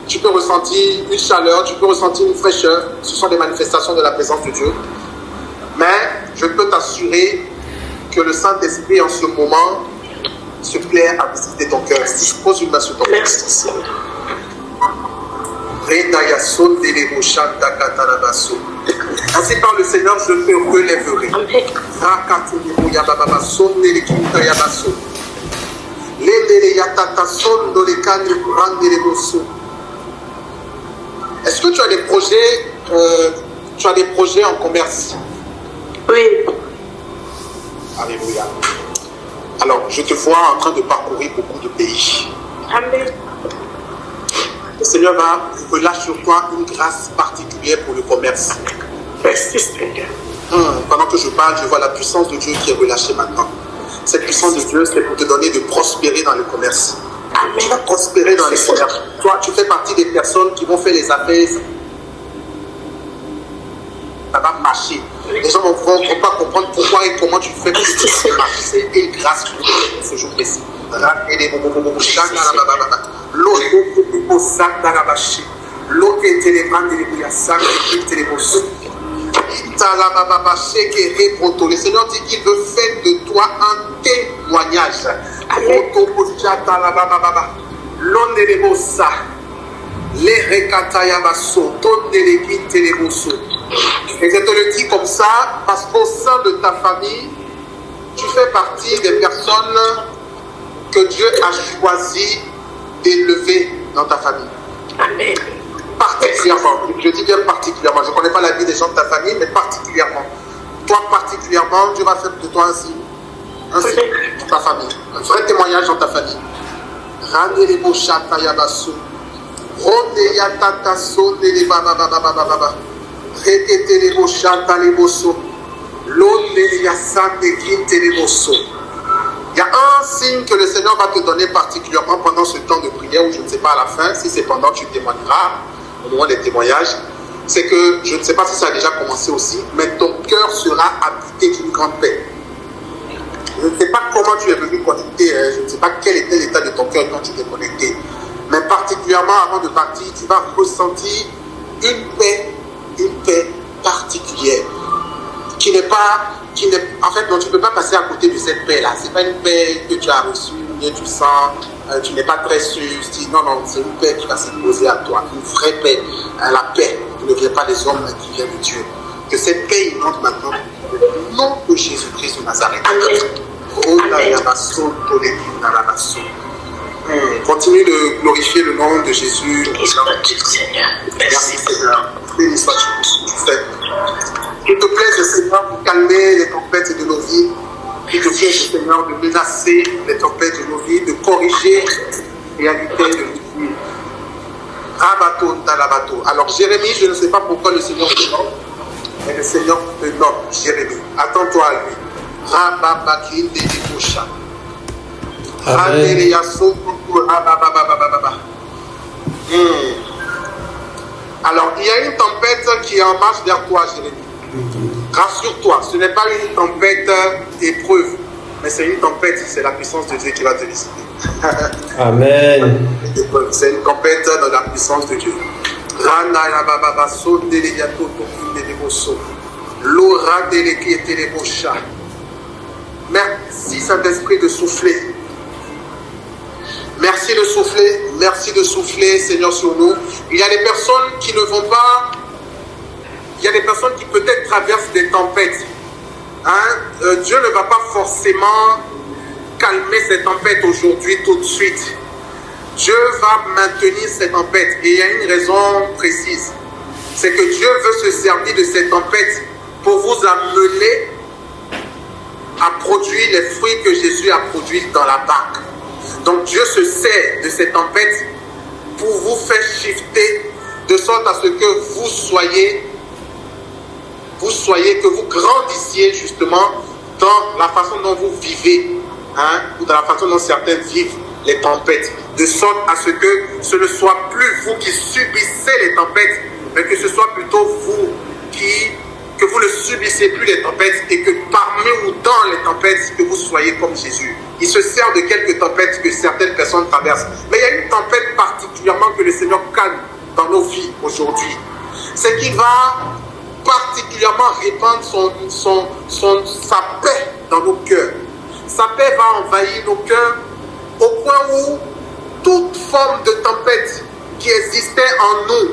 Tu peux ressentir une chaleur, tu peux ressentir une fraîcheur, ce sont des manifestations de la présence de Dieu. Mais je peux t'assurer que le Saint-Esprit en ce moment se plaît à visiter ton cœur. Si je pose une main sur ton cœur. Merci Seigneur. Ainsi par le Seigneur, je te relèverai. Amen. Est-ce que tu as des projets en commerce? Oui. Alléluia. Alors, je te vois en train de parcourir beaucoup de pays. Amen. Le Seigneur va relâcher sur toi une grâce particulière pour le commerce. Merci Seigneur. Pendant que je parle, je vois la puissance de Dieu qui est relâchée maintenant. Cette puissance de Dieu, c'est pour te donner de prospérer dans le commerce. Amen. Tu vas prospérer dans les commerces. Toi, tu fais partie des personnes qui vont faire les affaires. Ça va marcher. Les gens ne vont pas comprendre pourquoi et comment tu fais pour que ça marche. C'est une grâce pour ce jour précis. Le Seigneur dit qu'il veut faire de toi un témoignage. Et je te le dis comme ça parce qu'au sein de ta famille, tu fais partie des personnes que Dieu a choisi d'élever dans ta famille. Amen. Particulièrement, je dis bien particulièrement, je ne connais pas la vie des gens de ta famille, mais particulièrement. Toi particulièrement, Dieu va faire de toi ainsi dans ta famille. Un vrai témoignage dans ta famille. Il y a un signe que le Seigneur va te donner particulièrement pendant ce temps de prière, ou je ne sais pas à la fin, si c'est pendant que tu témoigneras, au moment des témoignages, c'est que, je ne sais pas si ça a déjà commencé aussi, mais ton cœur sera habité d'une grande paix. Je ne sais pas comment tu es venu connecter, je ne sais pas quel était l'état de ton cœur quand tu t'es connecté, mais particulièrement avant de partir, tu vas ressentir une paix particulière, en fait, non, tu ne peux pas passer à côté de cette paix-là. Ce n'est pas une paix que tu as reçue, bien tu sens, tu n'es pas très sûr. Non, c'est une paix qui va s'imposer à toi, une vraie paix. La paix qui ne vient pas des hommes, mais qui vient de Dieu. Que cette paix inonde maintenant le nom de Jésus-Christ de Nazareth. Continue de glorifier le nom de Jésus. Merci Seigneur. Béni sois-tu. Qu'il te plaise, Seigneur, de calmer les tempêtes de nos vies. Qu'il te plaise, Seigneur, de menacer les tempêtes de nos vies, de corriger les réalités de nos vies. Rabato, talabato. Alors, Jérémie, je ne sais pas pourquoi le Seigneur te nomme, mais le Seigneur te nomme, Jérémie. Attends-toi à lui. Rababaki de Dibosha. Alors, il y a une tempête qui est en marche vers toi, Jérémie. Rassure-toi, ce n'est pas une tempête épreuve, mais c'est une tempête, c'est la puissance de Dieu qui va te visiter. Amen. C'est une tempête dans la puissance de Dieu. Merci Saint-Esprit de souffler. Merci de souffler, Seigneur, sur nous. Il y a des personnes qui ne vont pas, il y a des personnes qui peut-être traversent des tempêtes. Dieu ne va pas forcément calmer ces tempêtes aujourd'hui, tout de suite. Dieu va maintenir ces tempêtes et il y a une raison précise. C'est que Dieu veut se servir de ces tempêtes pour vous amener à produire les fruits que Jésus a produits dans la barque. Donc Dieu se sert de ces tempêtes pour vous faire shifter de sorte à ce que vous soyez, que vous grandissiez justement dans la façon dont vous vivez, ou dans la façon dont certains vivent les tempêtes, de sorte à ce que ce ne soit plus vous qui subissez les tempêtes, mais que ce soit plutôt vous que vous ne subissez plus les tempêtes et que parmi ou dans les tempêtes, que vous soyez comme Jésus. Il se sert de quelques tempêtes que certaines personnes traversent. Mais il y a une tempête particulièrement que le Seigneur calme dans nos vies aujourd'hui. C'est qu'il va particulièrement répandre sa paix dans nos cœurs. Sa paix va envahir nos cœurs au point où toute forme de tempête qui existait en nous,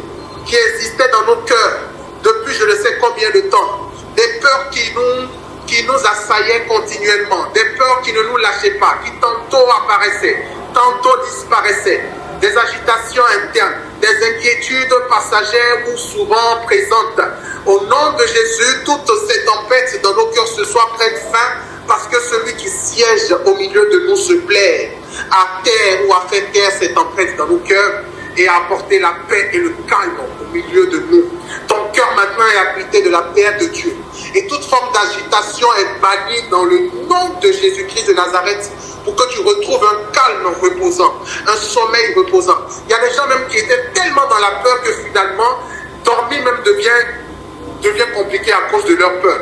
qui existait dans nos cœurs, depuis je ne sais combien de temps, des peurs qui nous assaillaient continuellement, des peurs qui ne nous lâchaient pas, qui tantôt apparaissaient, tantôt disparaissaient, des agitations internes, des inquiétudes passagères ou souvent présentes. Au nom de Jésus, toutes ces tempêtes dans nos cœurs ce soir prennent fin, parce que celui qui siège au milieu de nous se plaît à terre ou à faire taire ces tempêtes dans nos cœurs et à apporter la paix et le calme au milieu de nous. Ton cœur maintenant est habité de la paix de Dieu. Et toute forme d'agitation est bannie dans le nom de Jésus-Christ de Nazareth pour que tu retrouves un calme reposant, un sommeil reposant. Il y a des gens même qui étaient tellement dans la peur que finalement, dormir même devient compliqué à cause de leur peur.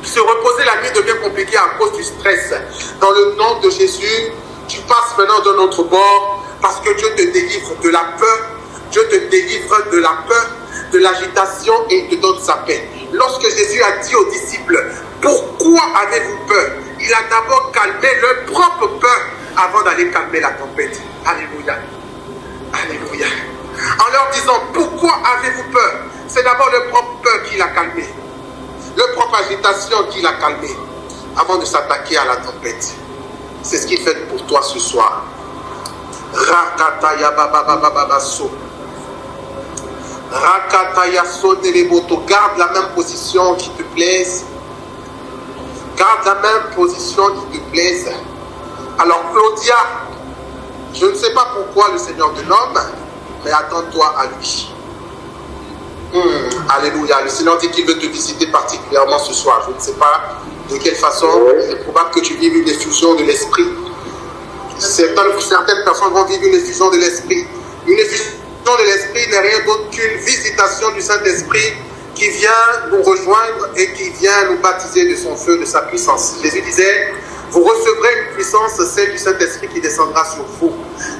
Se reposer la nuit devient compliqué à cause du stress. Dans le nom de Jésus, tu passes maintenant d'un autre bord parce que Dieu te délivre de la peur. Dieu te délivre de la peur, de l'agitation et te donne sa paix. Lorsque Jésus a dit aux disciples, pourquoi avez-vous peur? Il a d'abord calmé leur propre peur avant d'aller calmer la tempête. Alléluia. Alléluia. En leur disant, pourquoi avez-vous peur? C'est d'abord leur propre peur qu'il a calmé. Leur propre agitation qu'il a calmé avant de s'attaquer à la tempête. C'est ce qu'il fait pour toi ce soir. Rakataya bababababaso. Rakataya soneleboto. Garde la même position qui te plaise. Garde la même position qui te plaise. Alors Claudia, je ne sais pas pourquoi le Seigneur te nomme, mais attends-toi à lui. Alléluia. Le Seigneur dit qu'il veut te visiter particulièrement ce soir. Je ne sais pas De quelle façon? Il est probable que tu vives une effusion de l'esprit. Certaines personnes vont vivre une effusion de l'esprit. Une effusion de l'esprit n'est rien d'autre qu'une visitation du Saint-Esprit qui vient nous rejoindre et qui vient nous baptiser de son feu, de sa puissance. Jésus disait, vous recevrez une puissance, celle du Saint-Esprit qui descendra sur vous.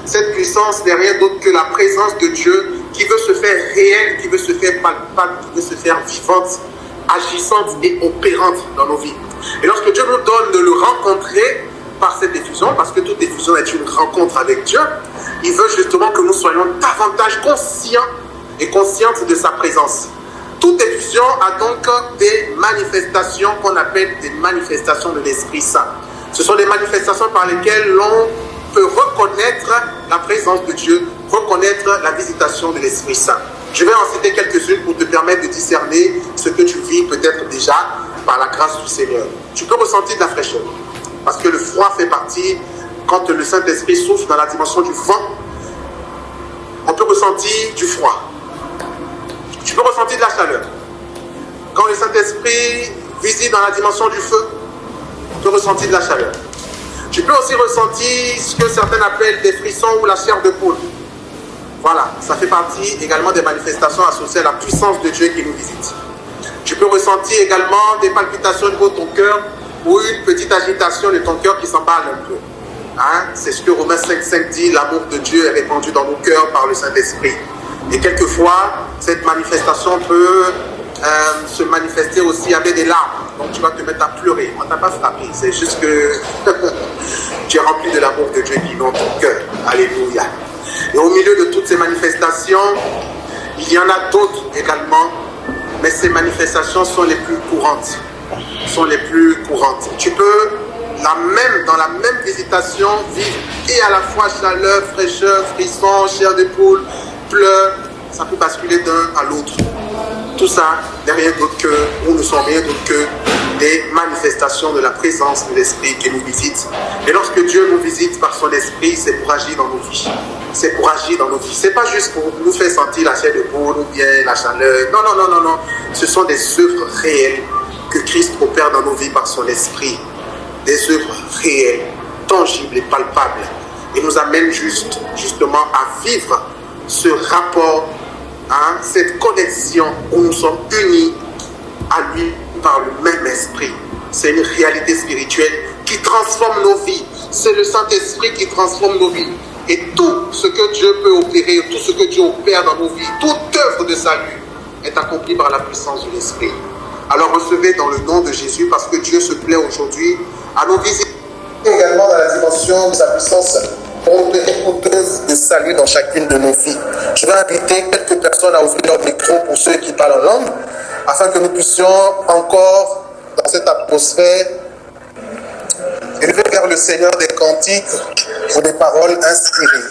Cette puissance n'est rien d'autre que la présence de Dieu qui veut se faire réelle, qui veut se faire palpable, qui veut se faire vivante, agissante et opérante dans nos vies. Et lorsque Dieu nous donne de le rencontrer par cette effusion, parce que toute effusion est une rencontre avec Dieu, il veut justement que nous soyons davantage conscients et conscientes de sa présence. Toute effusion a donc des manifestations qu'on appelle des manifestations de l'Esprit Saint. Ce sont des manifestations par lesquelles l'on peut reconnaître la présence de Dieu, reconnaître la visitation de l'Esprit Saint. Je vais en citer quelques-unes pour te permettre de discerner ce que tu vis peut-être déjà par la grâce du Seigneur. Tu peux ressentir de la fraîcheur, parce que le froid fait partie, quand le Saint-Esprit souffle dans la dimension du vent, on peut ressentir du froid. Tu peux ressentir de la chaleur. Quand le Saint-Esprit visite dans la dimension du feu, tu peux ressentir de la chaleur. Tu peux aussi ressentir ce que certains appellent des frissons ou la chair de poule. Voilà, ça fait partie également des manifestations associées à la puissance de Dieu qui nous visite. Tu peux ressentir également des palpitations au niveau de ton cœur ou une petite agitation de ton cœur qui s'emballe un peu. Hein? C'est ce que Romains 5,5 dit, l'amour de Dieu est répandu dans nos cœurs par le Saint-Esprit. Et quelquefois, cette manifestation peut se manifester aussi avec des larmes. Donc tu vas te mettre à pleurer. On ne t'a pas frappé, c'est juste que tu es rempli de l'amour de Dieu qui est dans ton cœur. Alléluia. Et au milieu de toutes ces manifestations, il y en a d'autres également, mais ces manifestations sont les plus courantes. Tu peux, dans la même visitation, vivre et à la fois chaleur, fraîcheur, frisson, chair de poule, pleurs, ça peut basculer d'un à l'autre. Tout ça n'est rien d'autre que, ou ne sont rien d'autre que des manifestations de la présence de l'Esprit qui nous visite. Et lorsque Dieu nous visite par son Esprit, c'est pour agir dans nos vies. C'est pour agir dans nos vies. C'est pas juste pour nous faire sentir la chair de poule ou bien la chaleur. Non. Ce sont des œuvres réelles que Christ opère dans nos vies par son Esprit. Des œuvres réelles, tangibles et palpables. Et nous amène justement à vivre ce rapport, cette connexion où nous sommes unis à lui par le même esprit. C'est une réalité spirituelle qui transforme nos vies. C'est le Saint-Esprit qui transforme nos vies. Et tout ce que Dieu peut opérer, tout ce que Dieu opère dans nos vies, toute œuvre de salut est accomplie par la puissance de l'Esprit. Alors recevez dans le nom de Jésus, parce que Dieu se plaît aujourd'hui à nous visiter également dans la dimension de sa puissance pour opérer toute œuvre de salut dans chacune de nos vies. Je vais inviter quelques personnes à ouvrir leur micro pour ceux qui parlent en langue, afin que nous puissions encore, dans cette atmosphère, élever vers le Seigneur des cantiques pour des paroles inspirées.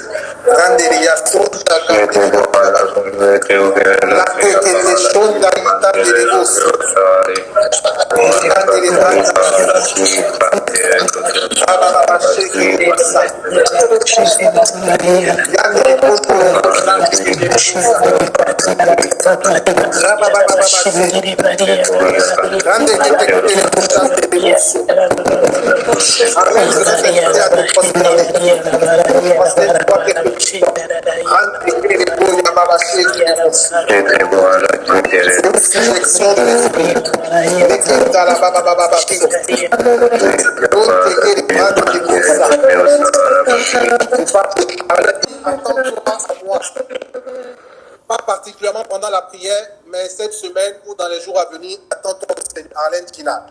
Pas particulièrement pendant la prière, mais cette semaine ou dans les jours à venir, attends-toi au Seigneur. Arlène Kina.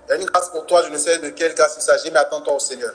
Il y a une grâce pour toi, je ne sais de quelle grâce il s'agit, mais attends-toi au Seigneur.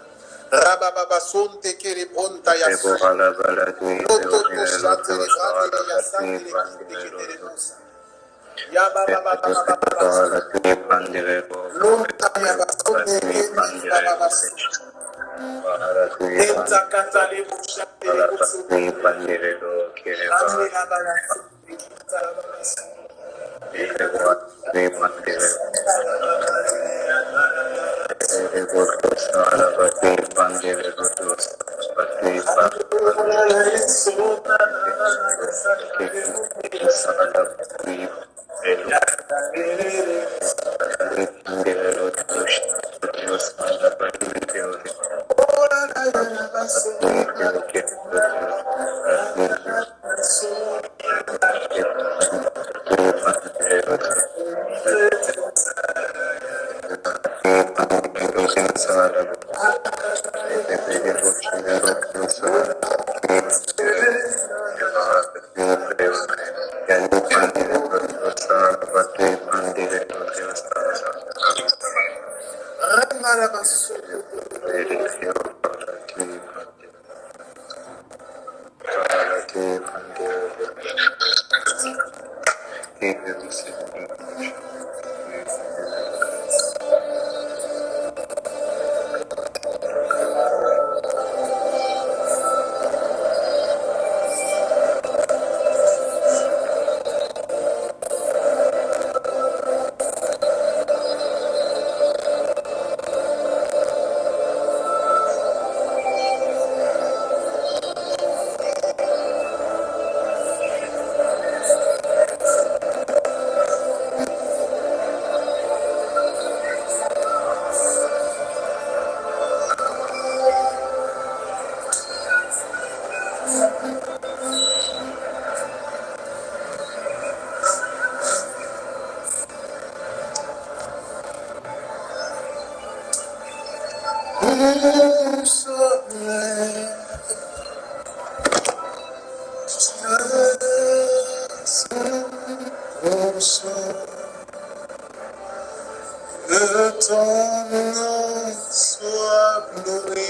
Que ton nom soit glorifié.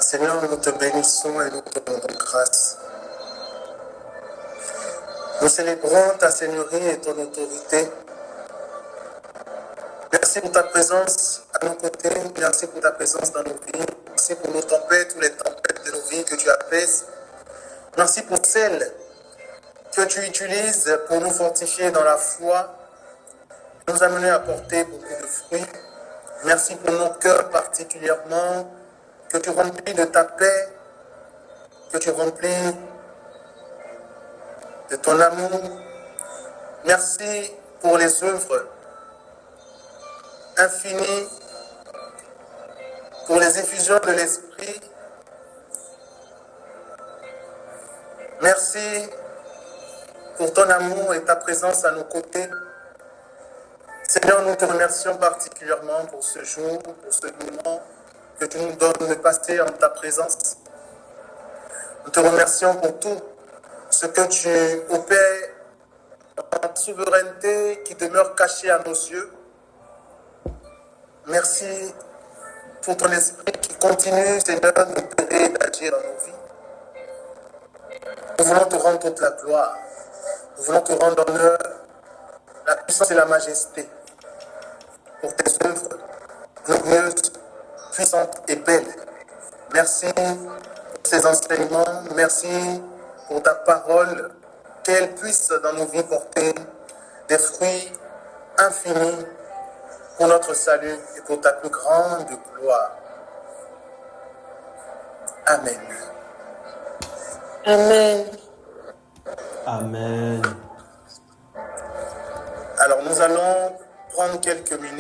Seigneur, nous te bénissons et nous te rendons grâce. Nous célébrons ta seigneurie et ton autorité. Merci pour ta présence à nos côtés. Merci pour ta présence dans nos vies. Merci pour nos tempêtes, toutes les tempêtes de nos vies que tu apaises. Merci pour celles que tu utilises pour nous fortifier dans la foi, nous amener à porter beaucoup de fruits. Merci pour nos cœurs particulièrement, que tu remplis de ta paix, que tu remplis de ton amour. Merci pour les œuvres infinies, pour les effusions de l'Esprit. Merci pour ton amour et ta présence à nos côtés. Seigneur, nous te remercions particulièrement pour ce jour, pour ce moment que tu nous donnes de passer en ta présence. Nous te remercions pour tout ce que tu opères en souveraineté qui demeure caché à nos yeux. Merci pour ton esprit qui continue, Seigneur, d'opérer et d'agir dans nos vies. Nous voulons te rendre toute la gloire. Nous voulons te rendre l'honneur, la puissance et la majesté pour tes œuvres glorieuses, puissantes et belles. Merci pour ces enseignements. Merci pour ta parole, qu'elle puisse dans nos vies porter des fruits infinis pour notre salut et pour ta plus grande gloire. Amen. Amen. Amen. Alors nous allons prendre quelques minutes.